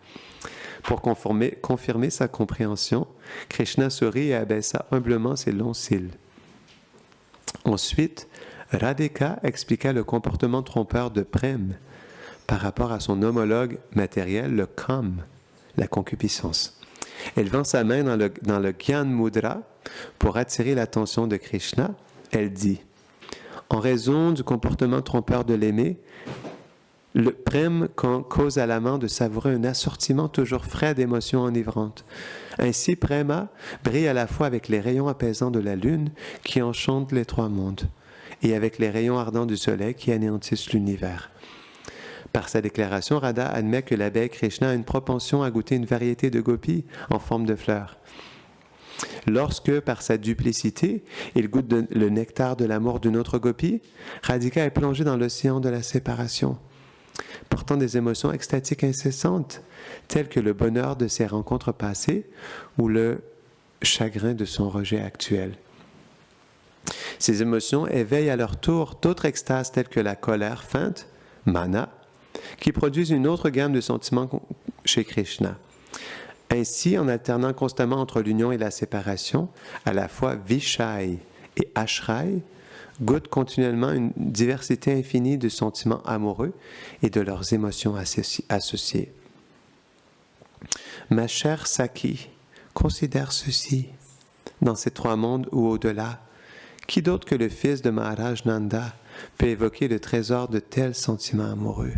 Pour confirmer sa compréhension, Krishna sourit et abaissa humblement ses longs cils. Ensuite, Radhika expliqua le comportement trompeur de Prem par rapport à son homologue matériel, le Kam, la concupiscence. Elle vend sa main dans le Gyan Mudra pour attirer l'attention de Krishna. Elle dit: en raison du comportement trompeur de l'aimé, le Prem cause à l'amant de savourer un assortiment toujours frais d'émotions enivrantes. Ainsi, Prema brille à la fois avec les rayons apaisants de la lune qui enchantent les trois mondes et avec les rayons ardents du soleil qui anéantissent l'univers. Par sa déclaration, Radha admet que l'abeille Krishna a une propension à goûter une variété de gopis en forme de fleurs. Lorsque, par sa duplicité, il goûte le nectar de l'amour d'une autre gopi, Radhika est plongée dans l'océan de la séparation, portant des émotions extatiques incessantes, telles que le bonheur de ses rencontres passées ou le chagrin de son rejet actuel. Ces émotions éveillent à leur tour d'autres extases telles que la colère feinte, mana, qui produisent une autre gamme de sentiments chez Krishna. Ainsi, en alternant constamment entre l'union et la séparation, à la fois Vishai et Ashrai goûtent continuellement une diversité infinie de sentiments amoureux et de leurs émotions associées. Ma chère Saki, considère ceci. Dans ces trois mondes ou au-delà, qui d'autre que le fils de Maharaj Nanda peut évoquer le trésor de tels sentiments amoureux?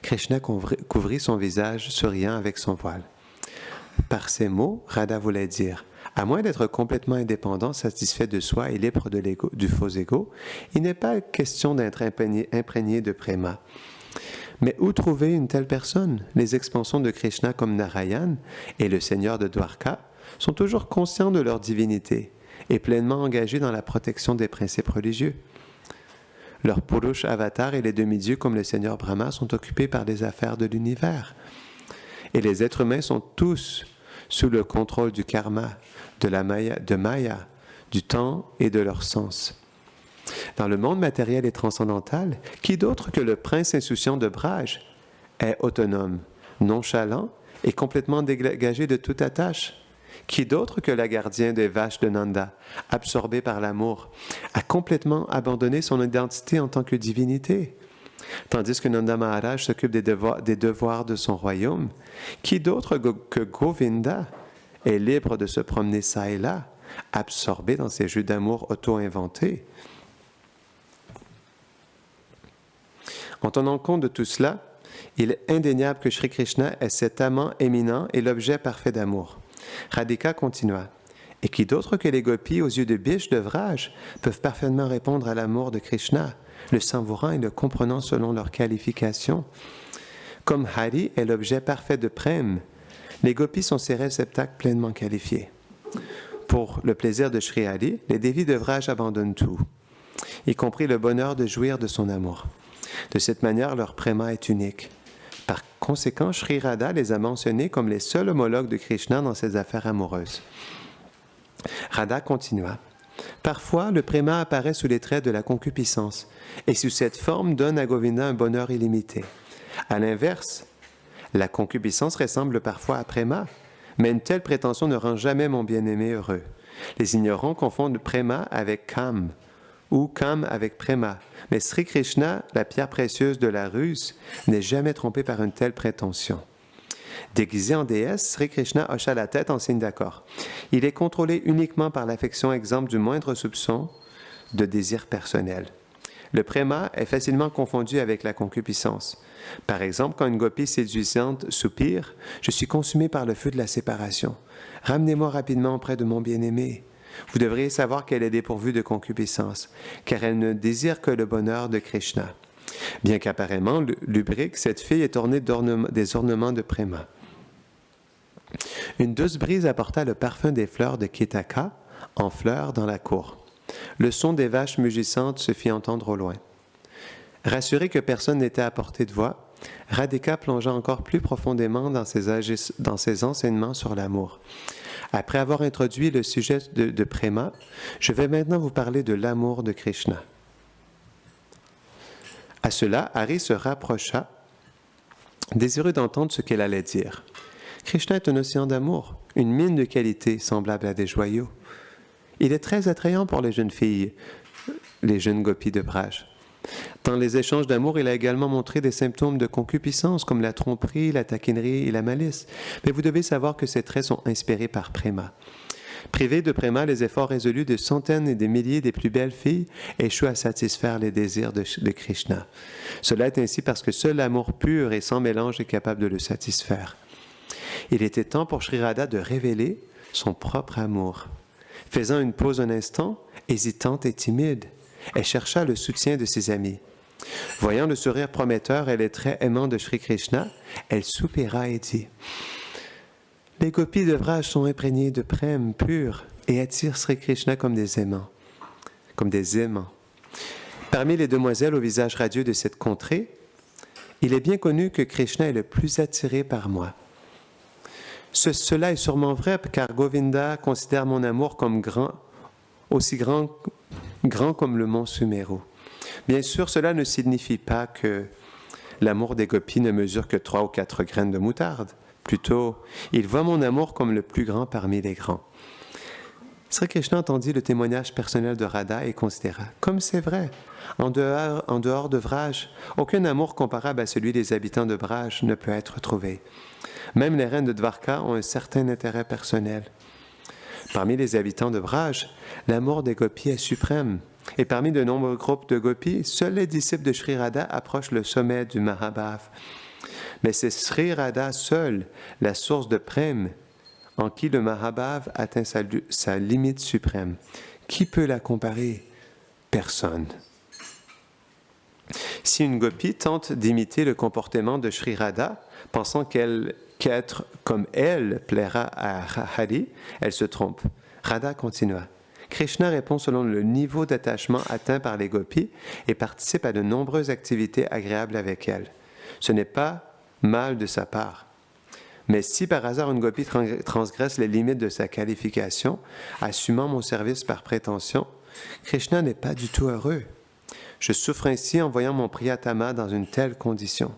Krishna couvrit son visage souriant avec son voile. Par ces mots, Radha voulait dire: à moins d'être complètement indépendant, satisfait de soi et libre de du faux ego, il n'est pas question d'être imprégné de Préma. Mais où trouver une telle personne? Les expansions de Krishna comme Narayan et le Seigneur de Dwarka sont toujours conscients de leur divinité et pleinement engagés dans la protection des principes religieux. Leurs Purush avatars et les demi-dieux comme le Seigneur Brahma sont occupés par les affaires de l'univers. Et les êtres humains sont tous sous le contrôle du karma, de Maya, du temps et de leurs sens. Dans le monde matériel et transcendantal, qui d'autre que le prince insouciant de Braj est autonome, nonchalant et complètement dégagé de toute attache? Qui d'autre que la gardienne des vaches de Nanda, absorbé par l'amour, a complètement abandonné son identité en tant que divinité? Tandis que Nanda Maharaj s'occupe des devoirs de son royaume, qui d'autre que Govinda est libre de se promener çà et là, absorbé dans ses jeux d'amour auto-inventés? En tenant compte de tout cela, il est indéniable que Sri Krishna est cet amant éminent et l'objet parfait d'amour. Radhika continua: et qui d'autre que les gopis aux yeux de biche de Vraj peuvent parfaitement répondre à l'amour de Krishna, le savourant et le comprenant selon leur qualification. Comme Hari est l'objet parfait de Prem, les gopis sont ces réceptacles pleinement qualifiés. Pour le plaisir de Sri Hari, les dévis de Vraj abandonnent tout, y compris le bonheur de jouir de son amour. De cette manière, leur préma est unique. Par conséquent, Sri Radha les a mentionnés comme les seuls homologues de Krishna dans ses affaires amoureuses. Radha continua: parfois, le préma apparaît sous les traits de la concupiscence, et sous cette forme donne à Govinda un bonheur illimité. À l'inverse, La concupiscence ressemble parfois à préma, mais une telle prétention ne rend jamais mon bien-aimé heureux. Les ignorants confondent préma avec kam, ou kam avec préma. Mais Sri Krishna, la pierre précieuse de la ruse, n'est jamais trompé par une telle prétention. Déguisé en déesse, Sri Krishna hocha la tête en signe d'accord. Il est contrôlé uniquement par l'affection exempte du moindre soupçon de désir personnel. Le préma est facilement confondu avec la concupiscence. Par exemple, quand une gopie séduisante soupire, « Je suis consumé par le feu de la séparation. Ramenez-moi rapidement auprès de mon bien-aimé. » Vous devriez savoir qu'elle est dépourvue de concupiscence, car elle ne désire que le bonheur de Krishna. Bien qu'apparemment lubrique, cette fille est ornée des ornements de préma. Une douce brise apporta le parfum des fleurs de Ketaka en fleurs dans la cour. Le son des vaches mugissantes se fit entendre au loin. Rassurée que personne n'était à portée de voix, Radhika plongea encore plus profondément dans ses enseignements sur l'amour. Après avoir introduit le sujet de préma, je vais maintenant vous parler de l'amour de Krishna. À cela, Hari se rapprocha, désireux d'entendre ce qu'elle allait dire. Krishna est un océan d'amour, une mine de qualité semblable à des joyaux. Il est très attrayant pour les jeunes filles, les jeunes gopis de Braj. Dans les échanges d'amour, il a également montré des symptômes de concupiscence comme la tromperie, la taquinerie et la malice. Mais vous devez savoir que ces traits sont inspirés par préma. Privés de préma, les efforts résolus de centaines et des milliers des plus belles filles échouent à satisfaire les désirs de Krishna. Cela est ainsi parce que seul l'amour pur et sans mélange est capable de le satisfaire. Il était temps pour Sri Radha de révéler son propre amour. Faisant une pause un instant, hésitante et timide, elle chercha le soutien de ses amis. Voyant le sourire prometteur et les traits aimants de Sri Krishna, elle soupira et dit « Les gopis de Braj sont imprégnées de prème pur et attirent Sri Krishna comme des aimants. Parmi les demoiselles au visage radieux de cette contrée, il est bien connu que Krishna est le plus attiré par moi. Cela est sûrement vrai, car Govinda considère mon amour comme aussi grand comme le mont Sumeru. Bien sûr, cela ne signifie pas que l'amour des gopis ne mesure que 3 ou 4 graines de moutarde. Plutôt, il voit mon amour comme le plus grand parmi les grands. Sri Krishna entendit le témoignage personnel de Radha et considéra, comme c'est vrai, en dehors de Vraj, aucun amour comparable à celui des habitants de Braj ne peut être trouvé. Même les reines de Dvarka ont un certain intérêt personnel. Parmi les habitants de Braj, l'amour des gopis est suprême. Et parmi de nombreux groupes de gopis, seuls les disciples de Sri Radha approchent le sommet du Mahabhav. Mais c'est Sri Radha seule, la source de prème, en qui le Mahabhav atteint sa limite suprême. Qui peut la comparer? Personne. Si une gopi tente d'imiter le comportement de Sri Radha, pensant qu'être comme elle plaira à Hari, elle se trompe. Radha continua. Krishna répond selon le niveau d'attachement atteint par les gopis et participe à de nombreuses activités agréables avec elles. Ce n'est pas mal de sa part. Mais si par hasard une gopi transgresse les limites de sa qualification, assumant mon service par prétention, Krishna n'est pas du tout heureux. Je souffre ainsi en voyant mon Priyatama dans une telle condition.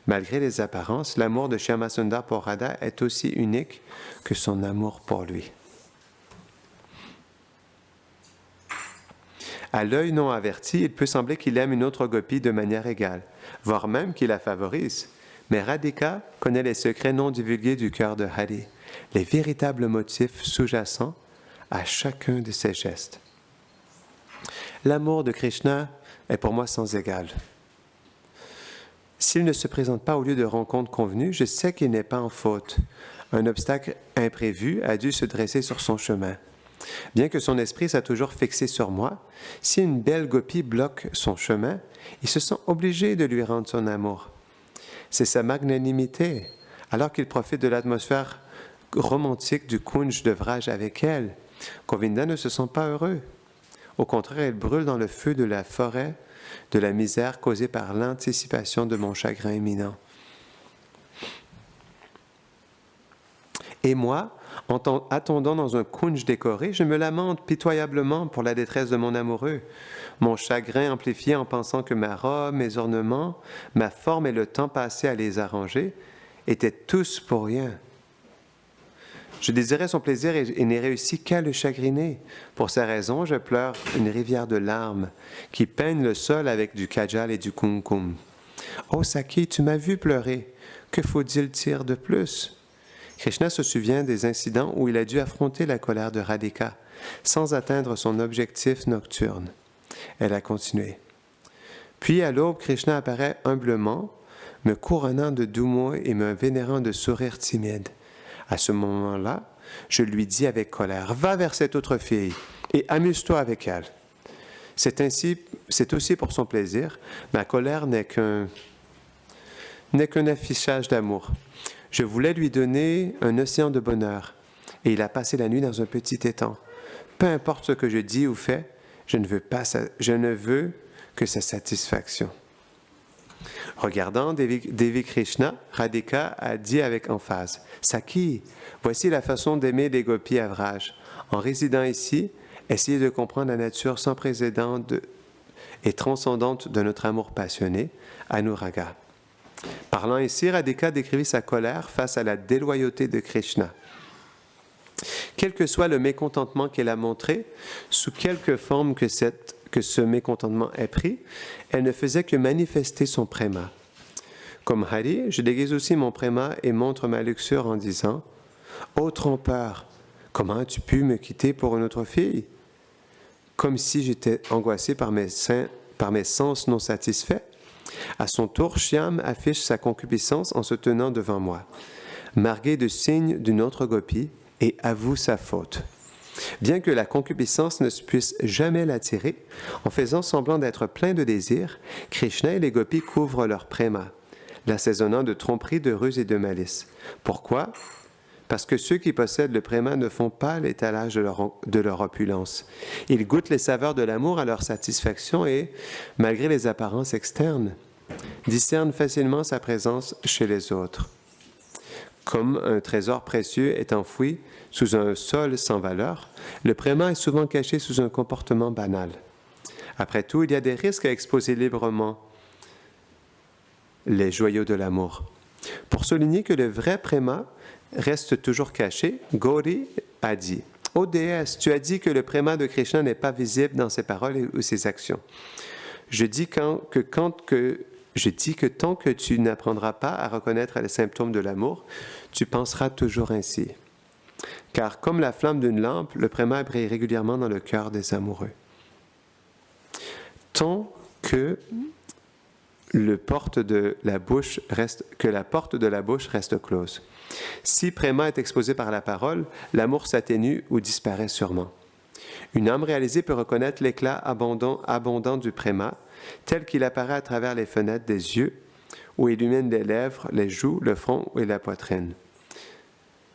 Malgré les apparences, l'amour de Shyamasundar pour Radha est aussi unique que son amour pour lui. À l'œil non averti, il peut sembler qu'il aime une autre gopi de manière égale, voire même qu'il la favorise. Mais Radhika connaît les secrets non divulgués du cœur de Hari, les véritables motifs sous-jacents à chacun de ses gestes. L'amour de Krishna est pour moi sans égal. S'il ne se présente pas au lieu de rencontre convenu, je sais qu'il n'est pas en faute. Un obstacle imprévu a dû se dresser sur son chemin. Bien que son esprit soit toujours fixé sur moi, si une belle gopi bloque son chemin, il se sent obligé de lui rendre son amour. C'est sa magnanimité, alors qu'il profite de l'atmosphère romantique du Kunj de Vraj avec elle. Govinda ne se sent pas heureux. Au contraire, il brûle dans le feu de la forêt de la misère causée par l'anticipation de mon chagrin imminent. Et moi, attendant dans un kunj décoré, je me lamente pitoyablement pour la détresse de mon amoureux. Mon chagrin amplifié en pensant que ma robe, mes ornements, ma forme et le temps passé à les arranger étaient tous pour rien. Je désirais son plaisir et n'ai réussi qu'à le chagriner. Pour ces raisons, je pleure une rivière de larmes qui peigne le sol avec du kajal et du kumkum. Oh Saki, tu m'as vu pleurer. Que faut-il dire de plus? Krishna se souvient des incidents où il a dû affronter la colère de Radhika sans atteindre son objectif nocturne. Elle a continué. Puis à l'aube, Krishna apparaît humblement, me couronnant de doux mots et me vénérant de sourires timides. À ce moment-là, je lui dis avec colère, « Va vers cette autre fille et amuse-toi avec elle. » C'est aussi pour son plaisir. Ma colère n'est qu'un affichage d'amour. Je voulais lui donner un océan de bonheur et il a passé la nuit dans un petit étang. Peu importe ce que je dis ou fais, je ne veux que sa satisfaction. Regardant Devi Krishna, Radhika a dit avec emphase, « Saki, voici la façon d'aimer les gopis à Vraj. En résidant ici, essayez de comprendre la nature sans précédent et transcendante de notre amour passionné, Anuraga. » Parlant ici, Radhika décrivit sa colère face à la déloyauté de Krishna. Quel que soit le mécontentement qu'elle a montré, sous quelque forme que ce mécontentement ait pris, elle ne faisait que manifester son préma. Comme Hari, je déguise aussi mon préma et montre ma luxure en disant « Ô trompeur, comment as-tu pu me quitter pour une autre fille ?» Comme si j'étais angoissé par mes sens non satisfaits. À son tour, Shyam affiche sa concupiscence en se tenant devant moi, marqué de signes d'une autre gopie, et avoue sa faute. Bien que la concupiscence ne puisse jamais l'attirer, en faisant semblant d'être plein de désir, Krishna et les gopis couvrent leur préma, l'assaisonnant de tromperie, de ruse et de malice. Pourquoi? Parce que ceux qui possèdent le préma ne font pas l'étalage de leur opulence. Ils goûtent les saveurs de l'amour à leur satisfaction et, malgré les apparences externes, discernent facilement sa présence chez les autres. Comme un trésor précieux est enfoui sous un sol sans valeur, le préma est souvent caché sous un comportement banal. Après tout, il y a des risques à exposer librement les joyaux de l'amour. Pour souligner que le vrai préma reste toujours caché, Gauri a dit « Ô déesse, tu as dit que le préma de Krishna n'est pas visible dans ses paroles ou ses actions. Je dis que tant que tu n'apprendras pas à reconnaître les symptômes de l'amour, tu penseras toujours ainsi. Car comme la flamme d'une lampe, le préma brille régulièrement dans le cœur des amoureux. Tant que la porte de la bouche reste close. Si préma est exposé par la parole, l'amour s'atténue ou disparaît sûrement. Une âme réalisée peut reconnaître l'éclat abondant du préma, tel qu'il apparaît à travers les fenêtres des yeux, où il illumine les lèvres, les joues, le front et la poitrine.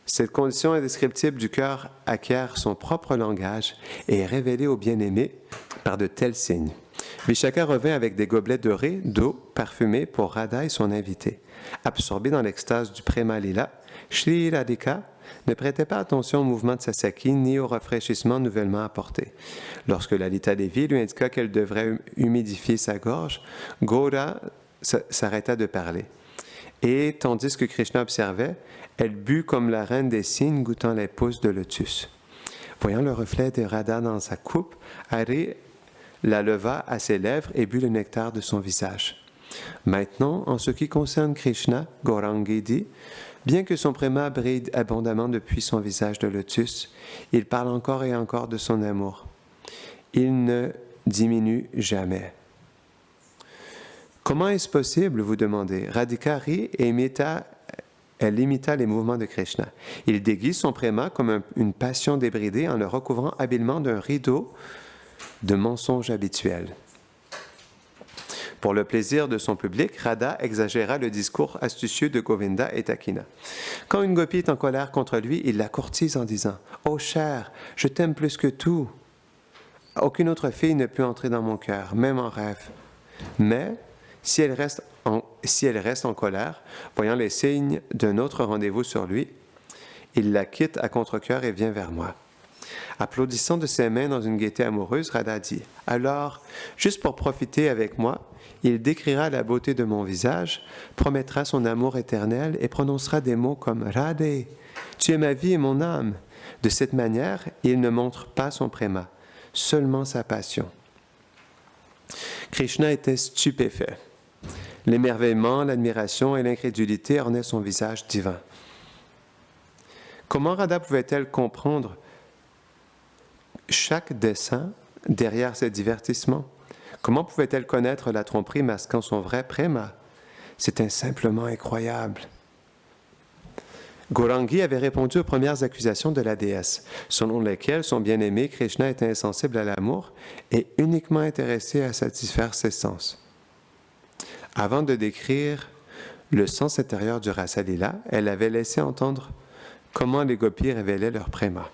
Cette condition indescriptible du cœur acquiert son propre langage et est révélée au bien-aimé par de tels signes. Vishaka revint avec des gobelets dorés d'eau parfumée pour Radha et son invité. Absorbé dans l'extase du Prema Lila, Shri Radhika ne prêtait pas attention au mouvement de Sasaki ni au rafraîchissement nouvellement apporté. Lorsque Lalita Devi lui indiqua qu'elle devrait humidifier sa gorge, Gaura s'arrêta de parler. Et, tandis que Krishna observait, elle but comme la reine des cygnes goûtant les pousses de lotus. Voyant le reflet de Radha dans sa coupe, Hari la leva à ses lèvres et but le nectar de son visage. Maintenant, en ce qui concerne Krishna, Gaurangi dit, bien que son préma brille abondamment depuis son visage de lotus, il parle encore et encore de son amour. Il ne diminue jamais. Comment est-ce possible, vous demandez? Radhika rit et elle imita les mouvements de Krishna. Il déguise son préma comme une passion débridée en le recouvrant habilement d'un rideau de mensonges habituels. Pour le plaisir de son public, Radha exagéra le discours astucieux de Govinda et Takina. Quand une gopie est en colère contre lui, il la courtise en disant « Oh chère, je t'aime plus que tout. Aucune autre fille ne peut entrer dans mon cœur, même en rêve. » Mais si elle reste en colère, voyant les signes d'un autre rendez-vous sur lui, il la quitte à contre-cœur et vient vers moi. Applaudissant de ses mains dans une gaieté amoureuse, Radha dit « Alors, juste pour profiter avec moi, il décrira la beauté de mon visage, promettra son amour éternel et prononcera des mots comme « Radhe, tu es ma vie et mon âme ». De cette manière, il ne montre pas son préma, seulement sa passion. Krishna était stupéfait. L'émerveillement, l'admiration et l'incrédulité ornaient son visage divin. Comment Radha pouvait-elle comprendre chaque dessein derrière ces divertissements? Comment pouvait-elle connaître la tromperie masquant son vrai préma? C'était simplement incroyable. Gaurangi avait répondu aux premières accusations de la déesse, selon lesquelles son bien-aimé Krishna était insensible à l'amour et uniquement intéressé à satisfaire ses sens. Avant de décrire le sens intérieur du Rasa Lila, elle avait laissé entendre comment les gopis révélaient leur préma.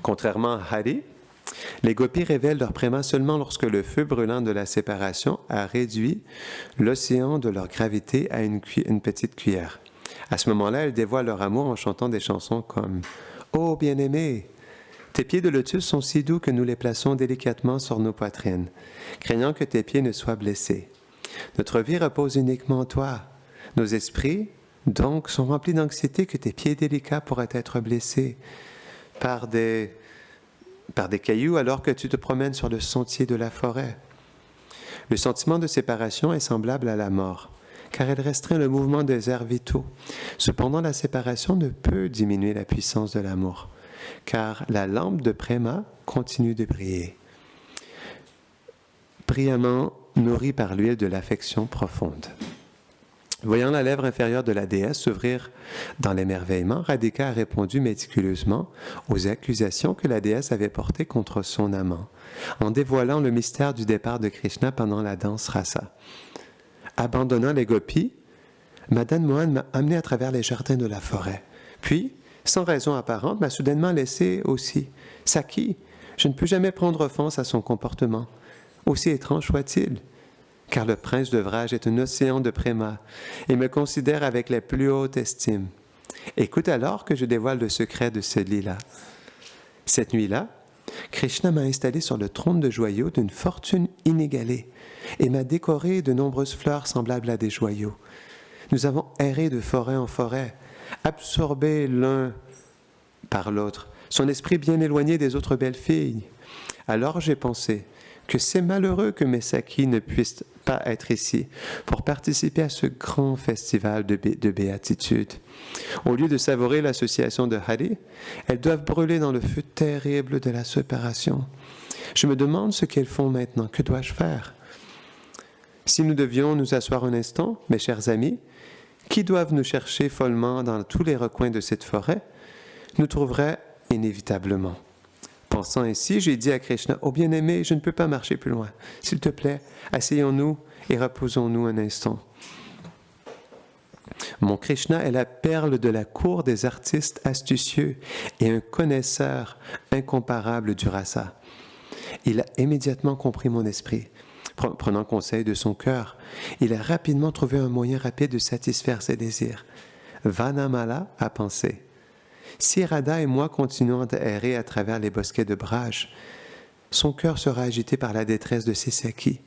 Contrairement à Hari, les gopis révèlent leur préma seulement lorsque le feu brûlant de la séparation a réduit l'océan de leur gravité à une petite cuillère. À ce moment-là, elles dévoilent leur amour en chantant des chansons comme « Oh, bien-aimé, tes pieds de lotus sont si doux que nous les plaçons délicatement sur nos poitrines, craignant que tes pieds ne soient blessés. Notre vie repose uniquement en toi. Nos esprits, donc, sont remplis d'anxiété que tes pieds délicats pourraient être blessés par des cailloux alors que tu te promènes sur le sentier de la forêt. Le sentiment de séparation est semblable à la mort, car elle restreint le mouvement des airs vitaux. Cependant, la séparation ne peut diminuer la puissance de l'amour, car la lampe de préma continue de briller, brillamment nourrie par l'huile de l'affection profonde. Voyant la lèvre inférieure de la déesse s'ouvrir dans l'émerveillement, Radhika a répondu méticuleusement aux accusations que la déesse avait portées contre son amant, en dévoilant le mystère du départ de Krishna pendant la danse rasa. Abandonnant les gopis, Madan Mohan m'a amené à travers les jardins de la forêt. Puis, sans raison apparente, m'a soudainement laissé aussi. Saki, je ne peux jamais prendre offense à son comportement, aussi étrange soit-il, car le prince de Vraj est un océan de préma et me considère avec la plus haute estime. Écoute alors que je dévoile le secret de ce lit-là. Cette nuit-là, Krishna m'a installé sur le trône de joyaux d'une fortune inégalée et m'a décoré de nombreuses fleurs semblables à des joyaux. Nous avons erré de forêt en forêt, absorbés l'un par l'autre, son esprit bien éloigné des autres belles filles. Alors j'ai pensé que c'est malheureux que mes Sakis ne puissent pas être ici pour participer à ce grand festival de béatitude. Au lieu de savourer l'association de Hari, elles doivent brûler dans le feu terrible de la séparation. Je me demande ce qu'elles font maintenant. Que dois-je faire? Si nous devions nous asseoir un instant, mes chers amis, qui doivent nous chercher follement dans tous les recoins de cette forêt, nous trouveraient inévitablement. Pensant ainsi, j'ai dit à Krishna, « Oh bien-aimé, je ne peux pas marcher plus loin. S'il te plaît, asseyons-nous et reposons-nous un instant. » Mon Krishna est la perle de la cour des artistes astucieux et un connaisseur incomparable du rasa. Il a immédiatement compris mon esprit. Prenant conseil de son cœur, il a rapidement trouvé un moyen rapide de satisfaire ses désirs. Vanamala a pensé. Si Radha et moi continuons à errer à travers les bosquets de Braj, son cœur sera agité par la détresse de ses Sakis,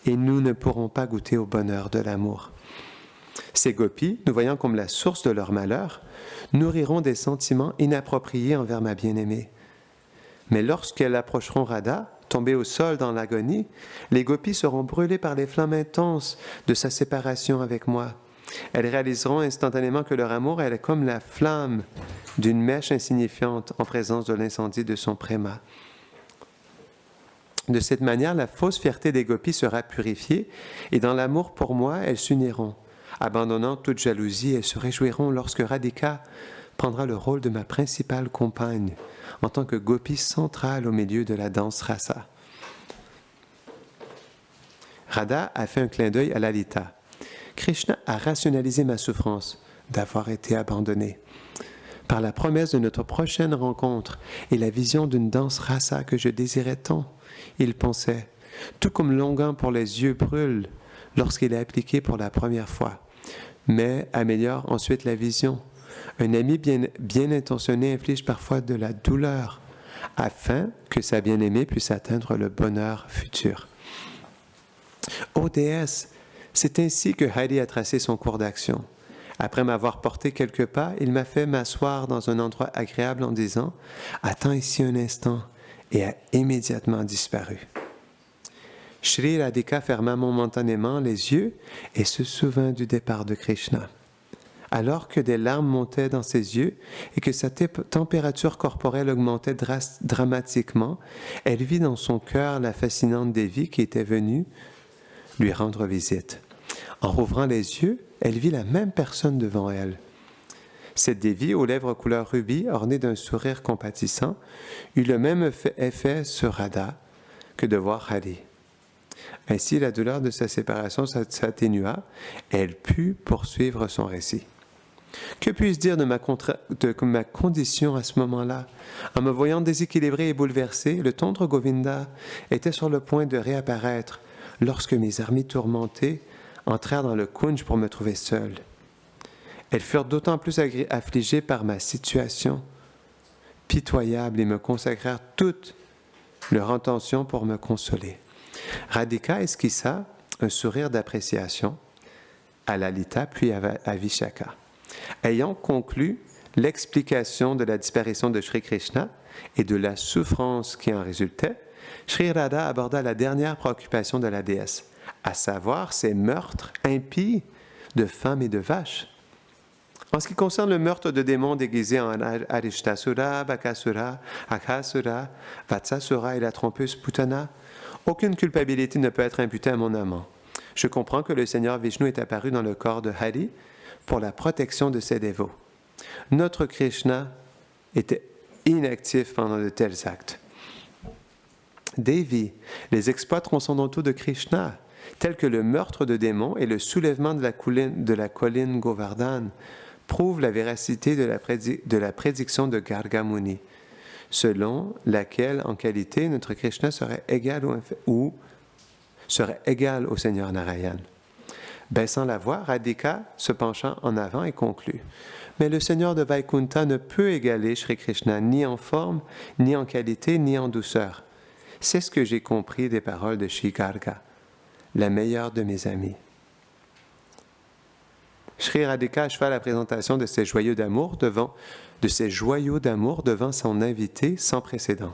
et nous ne pourrons pas goûter au bonheur de l'amour. Ces gopis, nous voyant comme la source de leur malheur, nourriront des sentiments inappropriés envers ma bien-aimée. Mais lorsqu'elles approcheront Radha, tombée au sol dans l'agonie, les gopis seront brûlés par les flammes intenses de sa séparation avec moi. Elles réaliseront instantanément que leur amour est comme la flamme d'une mèche insignifiante en présence de l'incendie de son préma. De cette manière, la fausse fierté des gopis sera purifiée et dans l'amour pour moi, elles s'uniront. Abandonnant toute jalousie, elles se réjouiront lorsque Radhika prendra le rôle de ma principale compagne en tant que gopi centrale au milieu de la danse rasa. Radha a fait un clin d'œil à Lalita. Krishna a rationalisé ma souffrance d'avoir été abandonnée. Par la promesse de notre prochaine rencontre et la vision d'une danse rasa que je désirais tant, il pensait, tout comme l'onguent pour les yeux brûle lorsqu'il est appliqué pour la première fois, mais améliore ensuite la vision. Un ami bien intentionné inflige parfois de la douleur afin que sa bien-aimée puisse atteindre le bonheur futur. Ô déesse, c'est ainsi que Hari a tracé son cours d'action. Après m'avoir porté quelques pas, il m'a fait m'asseoir dans un endroit agréable en disant « Attends ici un instant » et a immédiatement disparu. Shri Radhika ferma momentanément les yeux et se souvint du départ de Krishna. Alors que des larmes montaient dans ses yeux et que sa température corporelle augmentait dramatiquement, elle vit dans son cœur la fascinante Devi qui était venue lui rendre visite. En rouvrant les yeux, elle vit la même personne devant elle. Cette Devi, aux lèvres couleur rubis, ornée d'un sourire compatissant, eut le même effet sur Radha que de voir Hari. Ainsi, la douleur de sa séparation s'atténua et elle put poursuivre son récit. Que puis-je dire de ma condition à ce moment-là? En me voyant déséquilibré et bouleversé, le tendre Govinda était sur le point de réapparaître lorsque mes amis tourmentés entrèrent dans le kunj pour me trouver seul. Elles furent d'autant plus affligées par ma situation pitoyable et me consacrèrent toute leur intention pour me consoler. Radhika esquissa un sourire d'appréciation à Lalita puis à Vishaka. Ayant conclu l'explication de la disparition de Sri Krishna et de la souffrance qui en résultait, Sri Radha aborda la dernière préoccupation de la déesse, à savoir ces meurtres impies de femmes et de vaches. En ce qui concerne le meurtre de démons déguisés en Arishtasura, Bakasura, Akasura, Vatsasura et la trompeuse Putana, aucune culpabilité ne peut être imputée à mon amant. Je comprends que le Seigneur Vishnu est apparu dans le corps de Hari pour la protection de ses dévots. Notre Krishna était inactif pendant de tels actes. Devi, les exploits transcendantaux de Krishna, tels que le meurtre de démons et le soulèvement de la colline Govardhan, prouvent la véracité de la prédiction de Garga Muni, selon laquelle, en qualité, notre Krishna serait égal au Seigneur Narayan. Baissant la voix, Radhika se penchant en avant et conclut. Mais le Seigneur de Vaikuntha ne peut égaler Sri Krishna ni en forme, ni en qualité, ni en douceur. C'est ce que j'ai compris des paroles de Shri Garga, la meilleure de mes amies. Shri Radhika acheva la présentation de ses joyaux d'amour devant son invité sans précédent.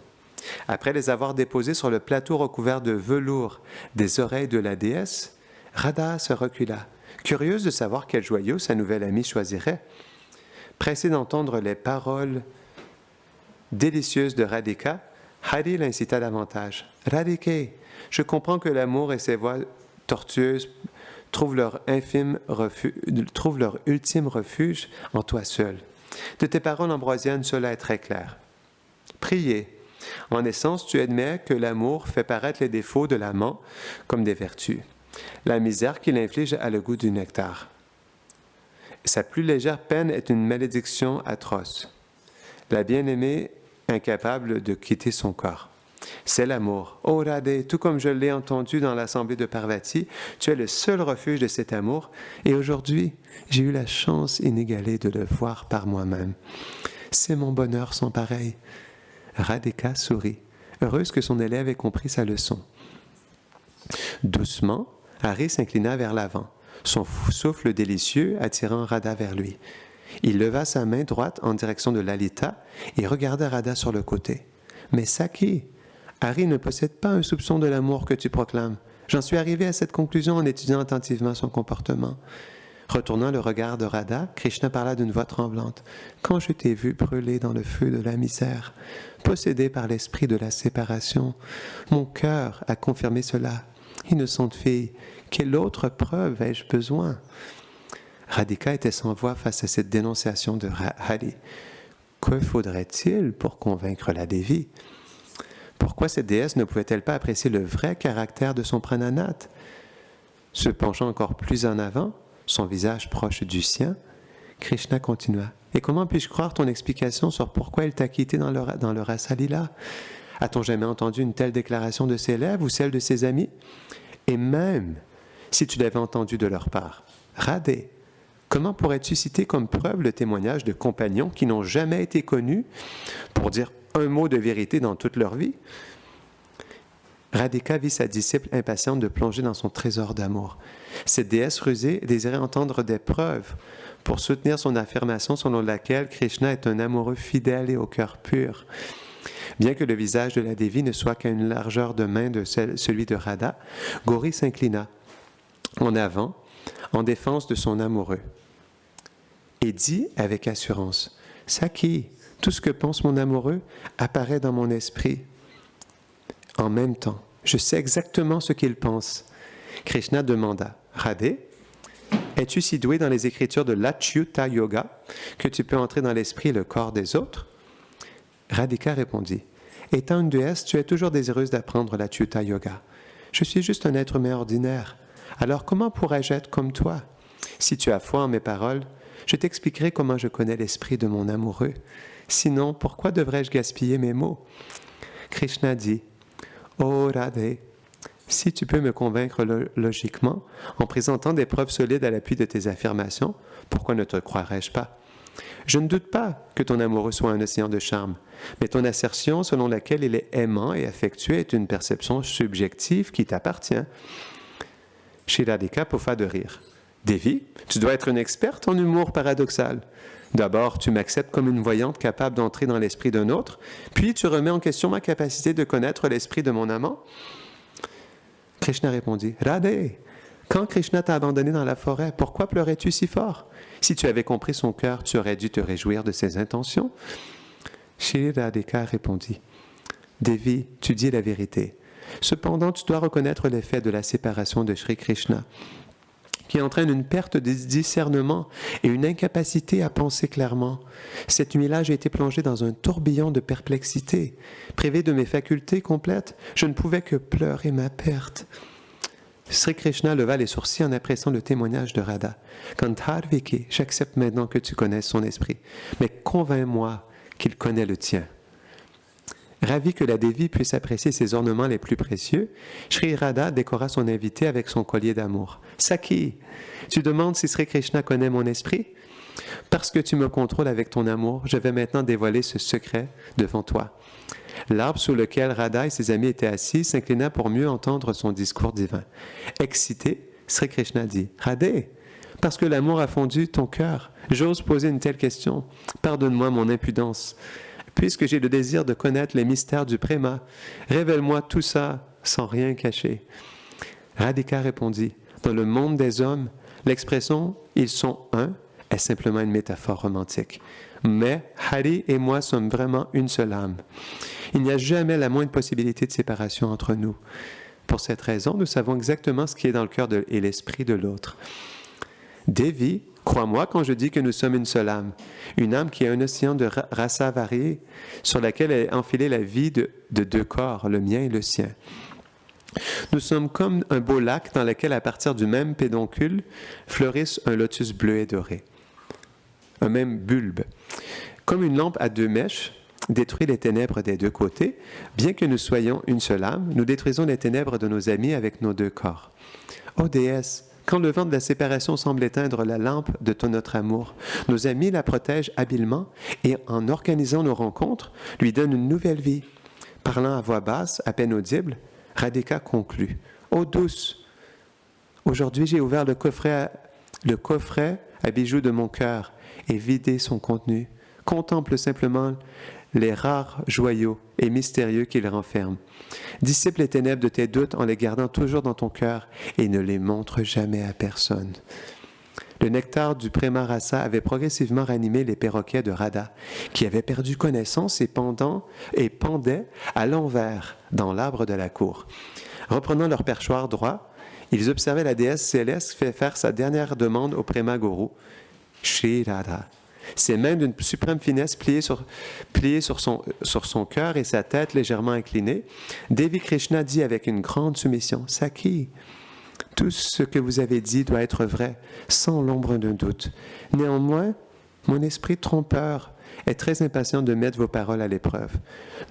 Après les avoir déposés sur le plateau recouvert de velours des oreilles de la déesse, Radha se recula, curieuse de savoir quel joyau sa nouvelle amie choisirait. Pressée d'entendre les paroles délicieuses de Radhika, Hari l'incita davantage. « Radhike, je comprends que l'amour et ses voies tortueuses trouvent leur ultime refuge en toi seul. De tes paroles ambroisiennes, cela est très clair. Priez. En essence, tu admets que l'amour fait paraître les défauts de l'amant comme des vertus. La misère qu'il inflige a le goût du nectar. Sa plus légère peine est une malédiction atroce. La bien-aimée incapable de quitter son corps. C'est l'amour. Oh Radhe, tout comme je l'ai entendu dans l'assemblée de Parvati, tu es le seul refuge de cet amour, et aujourd'hui, j'ai eu la chance inégalée de le voir par moi-même. C'est mon bonheur sans pareil. Radhika sourit, heureuse que son élève ait compris sa leçon. Doucement, Hari s'inclina vers l'avant, son souffle délicieux attirant Radha vers lui. Il leva sa main droite en direction de Lalita et regarda Radha sur le côté. « Mais Saki, Hari ne possède pas un soupçon de l'amour que tu proclames. J'en suis arrivé à cette conclusion en étudiant attentivement son comportement. » Retournant le regard de Radha, Krishna parla d'une voix tremblante. « Quand je t'ai vu brûler dans le feu de la misère, possédé par l'esprit de la séparation, mon cœur a confirmé cela. Innocente fille, quelle autre preuve ai-je besoin ?» Radhika était sans voix face à cette dénonciation de Hari. Que faudrait-il pour convaincre la Devi? Pourquoi cette déesse ne pouvait-elle pas apprécier le vrai caractère de son prananat? Se penchant encore plus en avant, son visage proche du sien, Krishna continua. « Et comment puis-je croire ton explication sur pourquoi elle t'a quitté dans le Rasalila? A-t-on jamais entendu une telle déclaration de ses lèvres ou celle de ses amis? Et même si tu l'avais entendue de leur part, Radhe, Comment pourrais-tu citer comme preuve le témoignage de compagnons qui n'ont jamais été connus pour dire un mot de vérité dans toute leur vie? Radhika vit sa disciple impatiente de plonger dans son trésor d'amour. Cette déesse rusée désirait entendre des preuves pour soutenir son affirmation selon laquelle Krishna est un amoureux fidèle et au cœur pur. Bien que le visage de la Devi ne soit qu'à une largeur de main de celui de Radha, Gauri s'inclina en avant, en défense de son amoureux, et dit avec assurance, « Saki, tout ce que pense mon amoureux apparaît dans mon esprit. En même temps, je sais exactement ce qu'il pense. » Krishna demanda, « Radhe, es-tu si doué dans les écritures de l'Achyuta Yoga que tu peux entrer dans l'esprit et le corps des autres? » Radhika répondit, « Étant une déesse, tu es toujours désireuse d'apprendre l'Achyuta Yoga. Je suis juste un être humain ordinaire. Alors comment pourrais-je être comme toi? Si tu as foi en mes paroles, je t'expliquerai comment je connais l'esprit de mon amoureux. Sinon, pourquoi devrais-je gaspiller mes mots? » Krishna dit, « Oh Radhe, si tu peux me convaincre logiquement, en présentant des preuves solides à l'appui de tes affirmations, pourquoi ne te croirais-je pas? Je ne doute pas que ton amoureux soit un océan de charme, mais ton assertion selon laquelle il est aimant et affectueux est une perception subjective qui t'appartient. » Shri Radhika pouffa de rire. « Devi, tu dois être une experte en humour paradoxal. D'abord, tu m'acceptes comme une voyante capable d'entrer dans l'esprit d'un autre, puis tu remets en question ma capacité de connaître l'esprit de mon amant. » Krishna répondit, « Radhe, quand Krishna t'a abandonné dans la forêt, pourquoi pleurais-tu si fort? Si tu avais compris son cœur, tu aurais dû te réjouir de ses intentions. » Shri Radhika répondit, « Devi, tu dis la vérité. Cependant, tu dois reconnaître l'effet de la séparation de Shri Krishna, qui entraîne une perte de discernement et une incapacité à penser clairement. Cette nuit-là, j'ai été plongé dans un tourbillon de perplexité. Privé de mes facultés complètes, je ne pouvais que pleurer ma perte. » Sri Krishna leva les sourcils en appréciant le témoignage de Radha. « Gandharviki, j'accepte maintenant que tu connaisses son esprit, mais convainc-moi qu'il connaît le tien. » Ravi que la Devi puisse apprécier ses ornements les plus précieux, Shri Radha décora son invité avec son collier d'amour. « Saki, tu demandes si Sri Krishna connaît mon esprit? Parce que tu me contrôles avec ton amour, je vais maintenant dévoiler ce secret devant toi. » L'arbre sous lequel Radha et ses amis étaient assis s'inclina pour mieux entendre son discours divin. Excité, Sri Krishna dit, « Radhe, parce que l'amour a fondu ton cœur, j'ose poser une telle question. Pardonne-moi mon impudence. Puisque j'ai le désir de connaître les mystères du préma, révèle-moi tout ça sans rien cacher. » Radhika répondit, « Dans le monde des hommes, l'expression « ils sont un » est simplement une métaphore romantique. Mais Hari et moi sommes vraiment une seule âme. Il n'y a jamais la moindre possibilité de séparation entre nous. Pour cette raison, nous savons exactement ce qui est dans le cœur et l'esprit de l'autre. Devi, crois-moi quand je dis que nous sommes une seule âme, une âme qui est un océan de rasa variés, sur laquelle est enfilée la vie de deux corps, le mien et le sien. Nous sommes comme un beau lac dans lequel, à partir du même pédoncule, fleurissent un lotus bleu et doré, un même bulbe. Comme une lampe à deux mèches détruit les ténèbres des deux côtés, bien que nous soyons une seule âme, nous détruisons les ténèbres de nos amis avec nos deux corps. Ô déesse, quand le vent de la séparation semble éteindre la lampe de notre amour, nos amis la protègent habilement et, en organisant nos rencontres, lui donnent une nouvelle vie. Parlant à voix basse, à peine audible, Radhika conclut. « Ô douce, aujourd'hui j'ai ouvert le coffret à bijoux de mon cœur et vidé son contenu. Contemple simplement les rares joyaux et mystérieux qu'il renferme. Dissipe les ténèbres de tes doutes en les gardant toujours dans ton cœur et ne les montre jamais à personne. » Le nectar du Prema Rasa avait progressivement ranimé les perroquets de Radha, qui avaient perdu connaissance et pendaient à l'envers dans l'arbre de la cour. Reprenant leur perchoir droit, ils observaient la déesse céleste faire sa dernière demande au Prema Guru, Shri Radha. Ses mains d'une suprême finesse pliées sur son cœur et sa tête légèrement inclinée, Devi Krishna dit avec une grande soumission, « Saki, tout ce que vous avez dit doit être vrai, sans l'ombre d'un doute. Néanmoins, mon esprit trompeur est très impatient de mettre vos paroles à l'épreuve.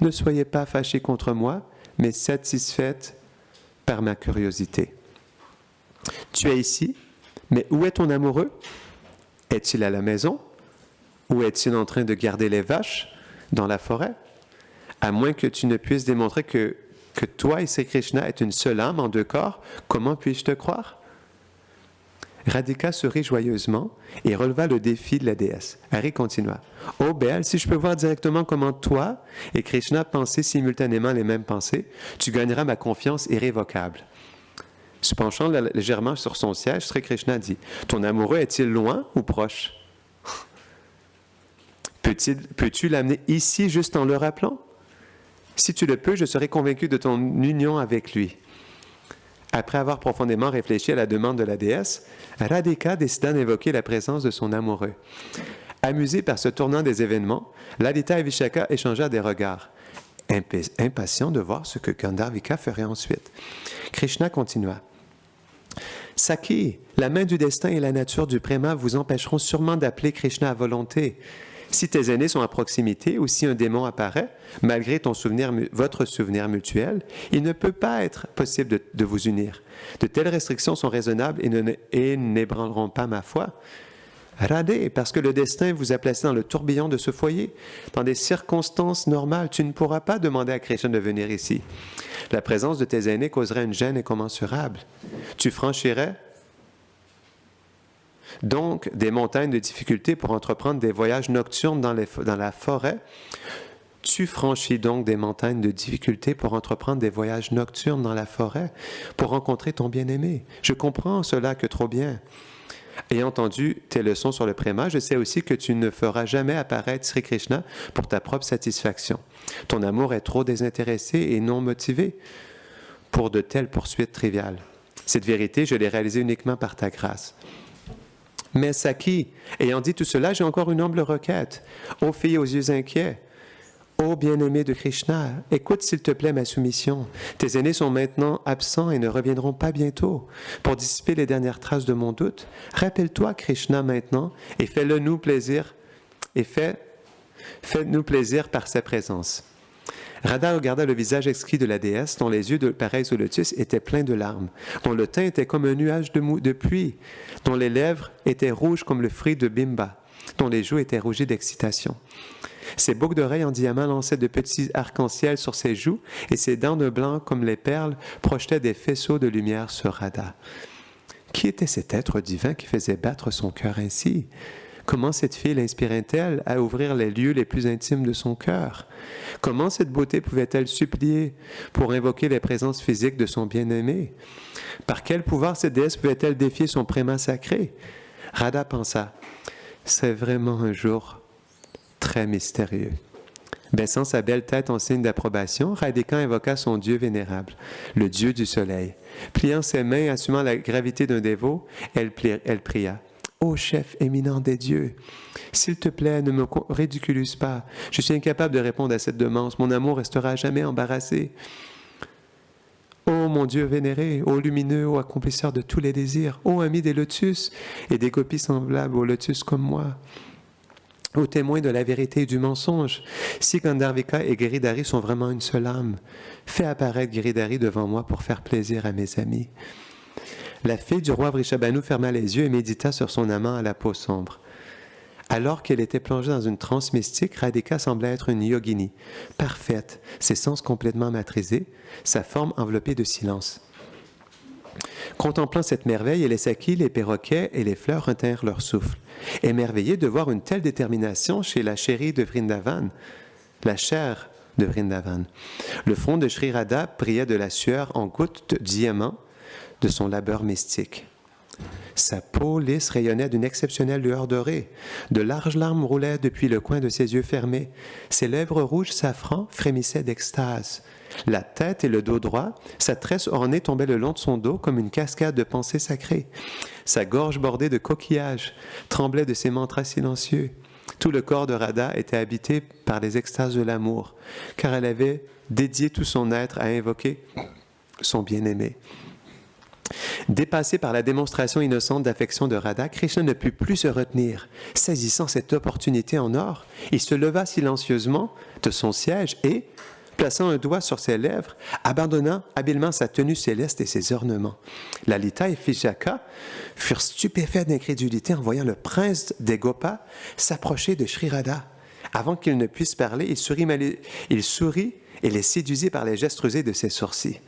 Ne soyez pas fâchés contre moi, mais satisfaite par ma curiosité. Tu es ici, mais où est ton amoureux? » Est-il à la maison? Ou est-il en train de garder les vaches dans la forêt? À moins que tu ne puisses démontrer que toi et Sri Krishna est une seule âme en deux corps, comment puis-je te croire? Radhika sourit joyeusement et releva le défi de la déesse. Hari continua. « Oh belle, si je peux voir directement comment toi et Krishna pensez simultanément les mêmes pensées, tu gagneras ma confiance irrévocable. » Se penchant légèrement sur son siège, Sri Krishna dit « Ton amoureux est-il loin ou proche? Peux-tu l'amener ici juste en le rappelant? Si tu le peux, je serai convaincu de ton union avec lui. » Après avoir profondément réfléchi à la demande de la déesse, Radhika décida d'invoquer la présence de son amoureux. Amusé par ce tournant des événements, Lalita et Vishaka échangèrent des regards, impatients de voir ce que Gandharvika ferait ensuite. Krishna continua. « Saki, la main du destin et la nature du préma vous empêcheront sûrement d'appeler Krishna à volonté. Si tes aînés sont à proximité ou si un démon apparaît, malgré votre souvenir mutuel, il ne peut pas être possible de vous unir. De telles restrictions sont raisonnables et n'ébranleront pas ma foi. Radhe, parce que le destin vous a placé dans le tourbillon de ce foyer. Dans des circonstances normales, tu ne pourras pas demander à Krishna de venir ici. La présence de tes aînés causerait une gêne incommensurable. Tu franchirais donc des montagnes de difficultés pour entreprendre des voyages nocturnes dans la forêt. Tu franchis donc des montagnes de difficultés pour entreprendre des voyages nocturnes dans la forêt, pour rencontrer ton bien-aimé. Je comprends cela que trop bien. Ayant entendu tes leçons sur le préma, je sais aussi que tu ne feras jamais apparaître Sri Krishna pour ta propre satisfaction. Ton amour est trop désintéressé et non motivé pour de telles poursuites triviales. Cette vérité, je l'ai réalisée uniquement par ta grâce. Mais Saki, ayant dit tout cela, j'ai encore une humble requête. Ô fille aux yeux inquiets, ô bien-aimé de Krishna, écoute s'il te plaît ma soumission. Tes aînés sont maintenant absents et ne reviendront pas bientôt. Pour dissiper les dernières traces de mon doute, rappelle-toi Krishna maintenant et fais-nous plaisir par sa présence. Radha regarda le visage exquis de la déesse, dont les yeux pareils au lotus étaient pleins de larmes, dont le teint était comme un nuage de pluie, dont les lèvres étaient rouges comme le fruit de bimba, dont les joues étaient rougies d'excitation. Ses boucles d'oreilles en diamant lançaient de petits arcs-en-ciel sur ses joues, et ses dents de blanc comme les perles projetaient des faisceaux de lumière sur Radha. Qui était cet être divin qui faisait battre son cœur ainsi? Comment cette fille l'inspirait-elle à ouvrir les lieux les plus intimes de son cœur? Comment cette beauté pouvait-elle supplier pour invoquer les présences physiques de son bien-aimé? Par quel pouvoir cette déesse pouvait-elle défier son préma sacré? Radha pensa, c'est vraiment un jour très mystérieux. Baissant sa belle tête en signe d'approbation, Radhika invoqua son Dieu vénérable, le Dieu du soleil. Pliant ses mains, assumant la gravité d'un dévot, elle pria. Ô chef éminent des dieux, s'il te plaît, ne me ridiculise pas. Je suis incapable de répondre à cette demande. Mon amour restera à jamais embarrassé. Ô mon Dieu vénéré, ô lumineux, ô accomplisseur de tous les désirs, ô ami des lotus et des copies semblables aux lotus comme moi, ô témoin de la vérité et du mensonge, si Gandharvika et Giridhari sont vraiment une seule âme, fais apparaître Giridhari devant moi pour faire plaisir à mes amis. La fille du roi Vrishabhanu ferma les yeux et médita sur son amant à la peau sombre. Alors qu'elle était plongée dans une transe mystique, Radhika semblait être une yogini, parfaite, ses sens complètement maîtrisés, sa forme enveloppée de silence. Contemplant cette merveille, les sakis, les perroquets et les fleurs retinrent leur souffle, émerveillés de voir une telle détermination chez la chérie de Vrindavan, la chair de Vrindavan. Le front de Sri Radha brillait de la sueur en gouttes de diamant de son labeur mystique. Sa peau lisse rayonnait d'une exceptionnelle lueur dorée. De larges larmes roulaient depuis le coin de ses yeux fermés. Ses lèvres rouges safran frémissaient d'extase. La tête et le dos droit, sa tresse ornée tombait le long de son dos comme une cascade de pensées sacrées. Sa gorge bordée de coquillages tremblait de ses mantras silencieux. Tout le corps de Radha était habité par les extases de l'amour, car elle avait dédié tout son être à invoquer son bien-aimé. Dépassé par la démonstration innocente d'affection de Radha, Krishna ne put plus se retenir. Saisissant cette opportunité en or, il se leva silencieusement de son siège et, plaçant un doigt sur ses lèvres, abandonnant habilement sa tenue céleste et ses ornements. Lalita et Vishaka furent stupéfaits d'incrédulité en voyant le prince des Gopas s'approcher de Sri Radha. Avant qu'il ne puisse parler, il sourit et les séduisit par les gestes rusés de ses sourcils.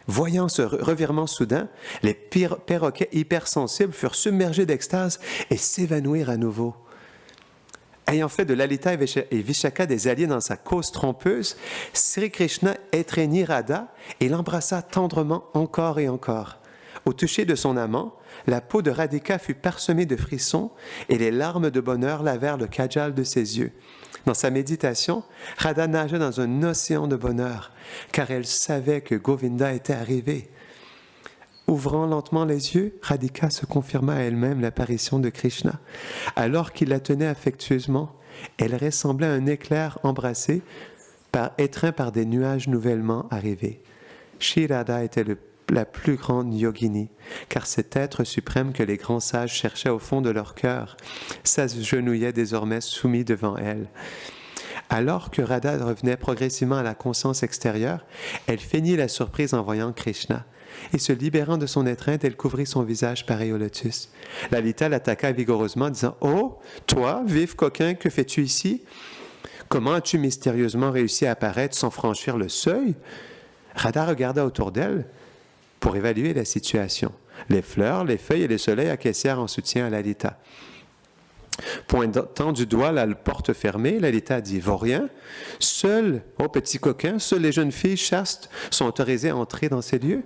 Voyant ce revirement soudain, les perroquets hypersensibles furent submergés d'extase et s'évanouirent à nouveau. Ayant fait de Lalita et Vishaka des alliés dans sa cause trompeuse, Sri Krishna étreignit Radha et l'embrassa tendrement encore et encore. Au toucher de son amant, la peau de Radhika fut parsemée de frissons et les larmes de bonheur lavèrent le kajal de ses yeux. Dans sa méditation, Radha nageait dans un océan de bonheur, car elle savait que Govinda était arrivé. Ouvrant lentement les yeux, Radhika se confirma à elle-même l'apparition de Krishna. Alors qu'il la tenait affectueusement, elle ressemblait à un éclair embrassé, étreint par des nuages nouvellement arrivés. Shri Radha était la plus grande yogini, car cet être suprême que les grands sages cherchaient au fond de leur cœur s'agenouillait désormais soumis devant elle. Alors que Radha revenait progressivement à la conscience extérieure, elle feignit la surprise en voyant Krishna. Et se libérant de son étreinte, elle couvrit son visage pareil au lotus. Lalita l'attaqua vigoureusement, disant « Oh, toi, vif coquin, que fais-tu ici? Comment as-tu mystérieusement réussi à apparaître sans franchir le seuil? » Radha regarda autour d'elle pour évaluer la situation. Les fleurs, les feuilles et les soleils acquiescèrent en soutien à Lalita. Pointant du doigt la porte fermée, Lalita dit « Vaurien, seuls, oh petit coquin, seules les jeunes filles chastes sont autorisées à entrer dans ces lieux.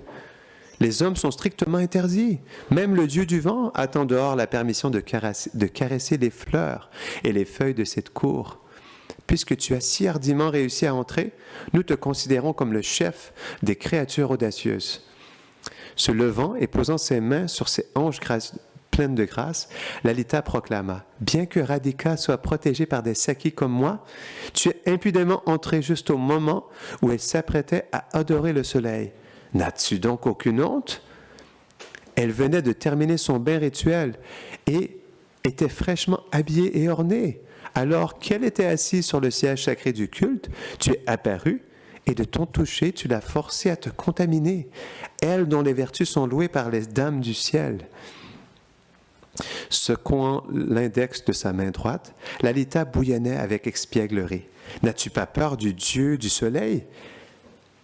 Les hommes sont strictement interdits. Même le dieu du vent attend dehors la permission de caresser les fleurs et les feuilles de cette cour. Puisque tu as si hardiment réussi à entrer, nous te considérons comme le chef des créatures audacieuses. » Se levant et posant ses mains sur ses hanches pleines de grâce, Lalita proclama « Bien que Radhika soit protégée par des sakis comme moi, tu es impudemment entré juste au moment où elle s'apprêtait à adorer le soleil. N'as-tu donc aucune honte? » Elle venait de terminer son bain rituel et était fraîchement habillée et ornée. Alors qu'elle était assise sur le siège sacré du culte, tu es apparu et de ton toucher, tu l'as forcée à te contaminer, elle dont les vertus sont louées par les dames du ciel. Secouant l'index de sa main droite, Lalita bouillonnait avec espièglerie. « N'as-tu pas peur du dieu du soleil,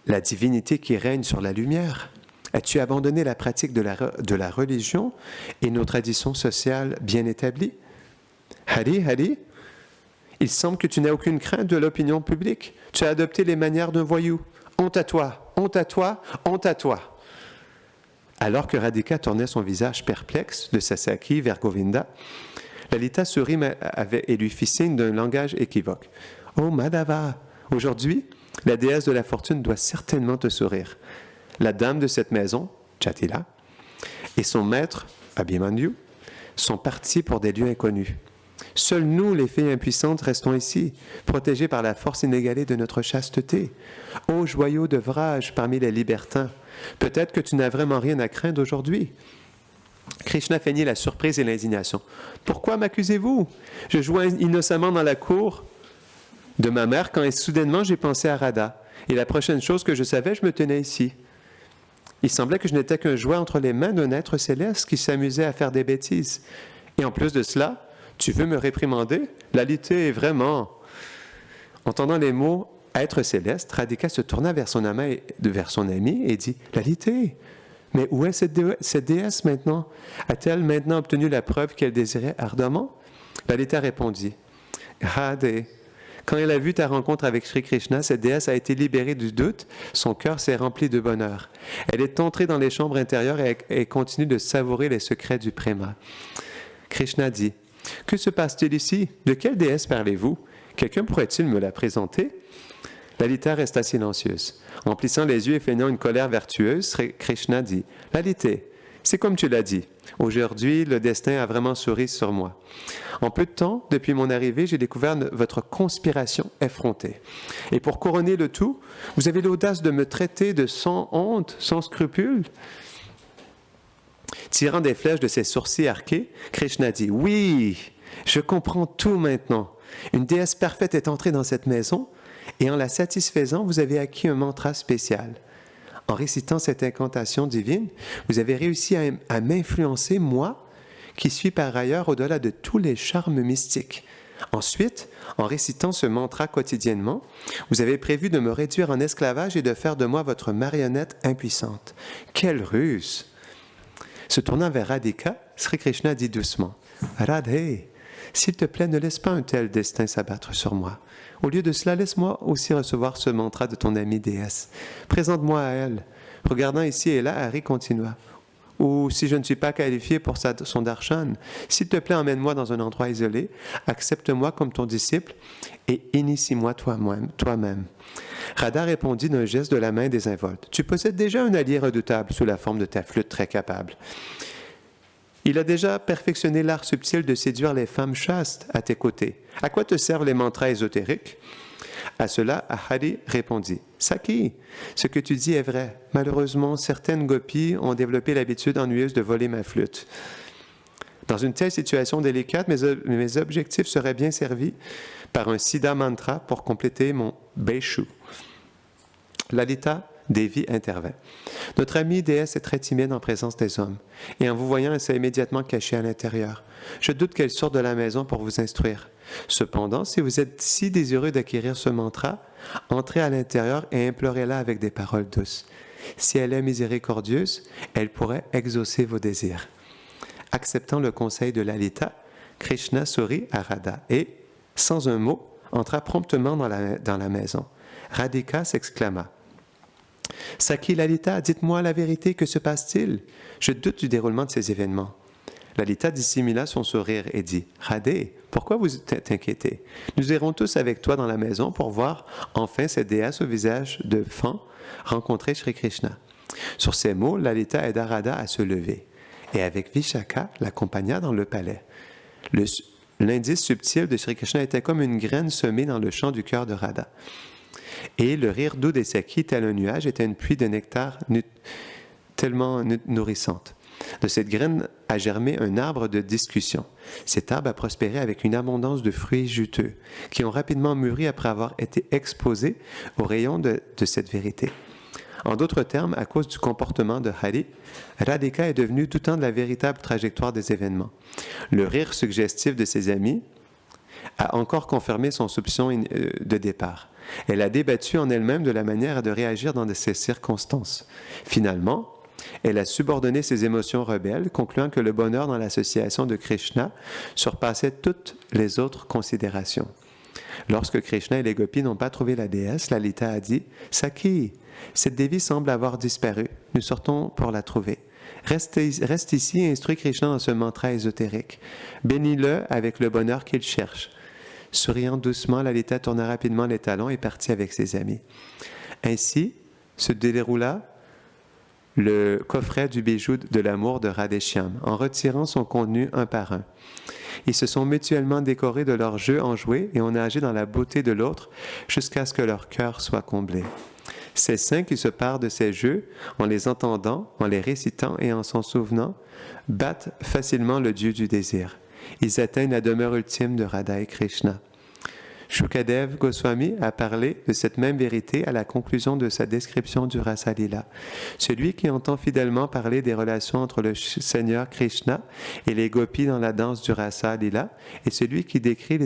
la divinité qui règne sur la lumière? As-tu abandonné la pratique de la religion et nos traditions sociales bien établies? Hari, il semble que tu n'as aucune crainte de l'opinion publique. Tu as adopté les manières d'un voyou. Honte à toi, honte à toi, honte à toi. » Alors que Radhika tournait son visage perplexe de Sasaki vers Govinda, Lalita sourit et lui fit signe d'un langage équivoque. « Oh Madhava, aujourd'hui, la déesse de la fortune doit certainement te sourire. La dame de cette maison, Jatila, et son maître, Abhimanyu, sont partis pour des lieux inconnus. Seules nous, les filles impuissantes, restons ici, protégées par la force inégalée de notre chasteté. Ô joyau de Vraj parmi les libertins, peut-être que tu n'as vraiment rien à craindre aujourd'hui. » Krishna feignit la surprise et l'indignation. « Pourquoi m'accusez-vous? Je jouais innocemment dans la cour de ma mère quand soudainement j'ai pensé à Radha. Et la prochaine chose que je savais, je me tenais ici. Il semblait que je n'étais qu'un jouet entre les mains d'un être céleste qui s'amusait à faire des bêtises. Et en plus de cela, tu veux me réprimander? Lalita est vraiment... » Entendant les mots « être céleste », Radhika se tourna vers son ami et dit « Lalita, mais où est cette déesse maintenant? A-t-elle maintenant obtenu la preuve qu'elle désirait ardemment? » Lalita répondit « Radhe, quand elle a vu ta rencontre avec Sri Krishna, cette déesse a été libérée du doute, son cœur s'est rempli de bonheur. Elle est entrée dans les chambres intérieures et continue de savourer les secrets du préma. » Krishna dit « Que se passe-t-il ici? De quelle déesse parlez-vous? Quelqu'un pourrait-il me la présenter? » Lalita resta silencieuse. En plissant les yeux et feignant une colère vertueuse, Krishna dit « Lalita, c'est comme tu l'as dit. Aujourd'hui, le destin a vraiment souri sur moi. En peu de temps, depuis mon arrivée, j'ai découvert votre conspiration effrontée. Et pour couronner le tout, vous avez l'audace de me traiter de sans honte, sans scrupule. » Tirant des flèches de ses sourcils arqués, Krishna dit « Oui, je comprends tout maintenant. Une déesse parfaite est entrée dans cette maison Et en la satisfaisant, vous avez acquis un mantra spécial. En récitant cette incantation divine, vous avez réussi à m'influencer, moi, qui suis par ailleurs au-delà de tous les charmes mystiques. Ensuite, en récitant ce mantra quotidiennement, vous avez prévu de me réduire en esclavage et de faire de moi votre marionnette impuissante. Quelle ruse! Se tournant vers Radhika, Sri Krishna dit doucement, « Radhe, s'il te plaît, ne laisse pas un tel destin s'abattre sur moi. Au lieu de cela, laisse-moi aussi recevoir ce mantra de ton amie déesse. Présente-moi à elle. » Regardant ici et là, Hari continua. « Ou si je ne suis pas qualifié pour son darshan, s'il te plaît, emmène-moi dans un endroit isolé, accepte-moi comme ton disciple et initie-moi toi-même. » Radha répondit d'un geste de la main désinvolte. « Tu possèdes déjà un allié redoutable sous la forme de ta flûte très capable. Il a déjà perfectionné l'art subtil de séduire les femmes chastes à tes côtés. À quoi te servent les mantras ésotériques? » À cela, Hari répondit, « Saki, ce que tu dis est vrai. Malheureusement, certaines gopis ont développé l'habitude ennuyeuse de voler ma flûte. Dans une telle situation délicate, mes objectifs seraient bien servis par un Siddha mantra pour compléter mon Beishu. » Lalita Devi intervint. « Notre amie déesse est très timide en présence des hommes, et en vous voyant, elle s'est immédiatement cachée à l'intérieur. Je doute qu'elle sorte de la maison pour vous instruire. Cependant, si vous êtes si désireux d'acquérir ce mantra, entrez à l'intérieur et implorez-la avec des paroles douces. Si elle est miséricordieuse, elle pourrait exaucer vos désirs. » Acceptant le conseil de Lalita, Krishna sourit à Radha et, sans un mot, entra promptement dans la maison. Radhika s'exclama. « Saki Lalita, dites-moi la vérité, que se passe-t-il? Je doute du déroulement de ces événements. » Lalita dissimula son sourire et dit, « Radhe, pourquoi vous t'inquiétez? Nous irons tous avec toi dans la maison pour voir enfin cette déesse au visage de fan rencontrer Sri Krishna. » Sur ces mots, Lalita aida Radha à se lever et avec Vishaka l'accompagna dans le palais. L'indice subtil de Sri Krishna était comme une graine semée dans le champ du cœur de Radha. Et le rire doux des Sakis, tel un nuage, était une pluie de nectar tellement nourrissante. De cette graine a germé un arbre de discussion. Cet arbre a prospéré avec une abondance de fruits juteux, qui ont rapidement mûri après avoir été exposés aux rayons de cette vérité. En d'autres termes, à cause du comportement de Hari, Radhika est devenue tout temps de la véritable trajectoire des événements. Le rire suggestif de ses amis a encore confirmé son soupçon de départ. Elle a débattu en elle-même de la manière de réagir dans ces circonstances. Finalement, elle a subordonné ses émotions rebelles, concluant que le bonheur dans l'association de Krishna surpassait toutes les autres considérations. Lorsque Krishna et les gopis n'ont pas trouvé la déesse, Lalita a dit « Saki, cette Devi semble avoir disparu. Nous sortons pour la trouver. Reste ici et instruis Krishna dans ce mantra ésotérique. Bénis-le avec le bonheur qu'il cherche. » Souriant doucement, Lalita tourna rapidement les talons et partit avec ses amis. Ainsi se déroula le coffret du bijou de l'amour de Radheshyam, en retirant son contenu un par un. Ils se sont mutuellement décorés de leurs jeux enjoués et ont nagé dans la beauté de l'autre jusqu'à ce que leur cœur soit comblé. Ces saints qui se parent de ces jeux, en les entendant, en les récitant et en s'en souvenant, battent facilement le dieu du désir. Ils atteignent la demeure ultime de Radha et Krishna. Shukadev Goswami a parlé de cette même vérité à la conclusion de sa description du Rasa Lila. Celui qui entend fidèlement parler des relations entre le Seigneur Krishna et les gopis dans la danse du Rasa Lila et celui qui décrit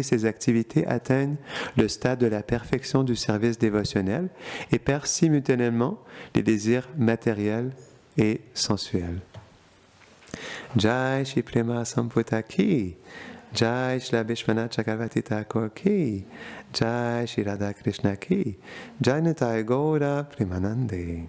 ces activités atteignent le stade de la perfection du service dévotionnel et perd simultanément les désirs matériels et sensuels. Jai Shri Prema Samputa Ki, Jai Shri Vishwanath Chakravarti Thakur Ki, Jai Shri Radha Krishna Ki, Jai Nitai Gaura Premanande.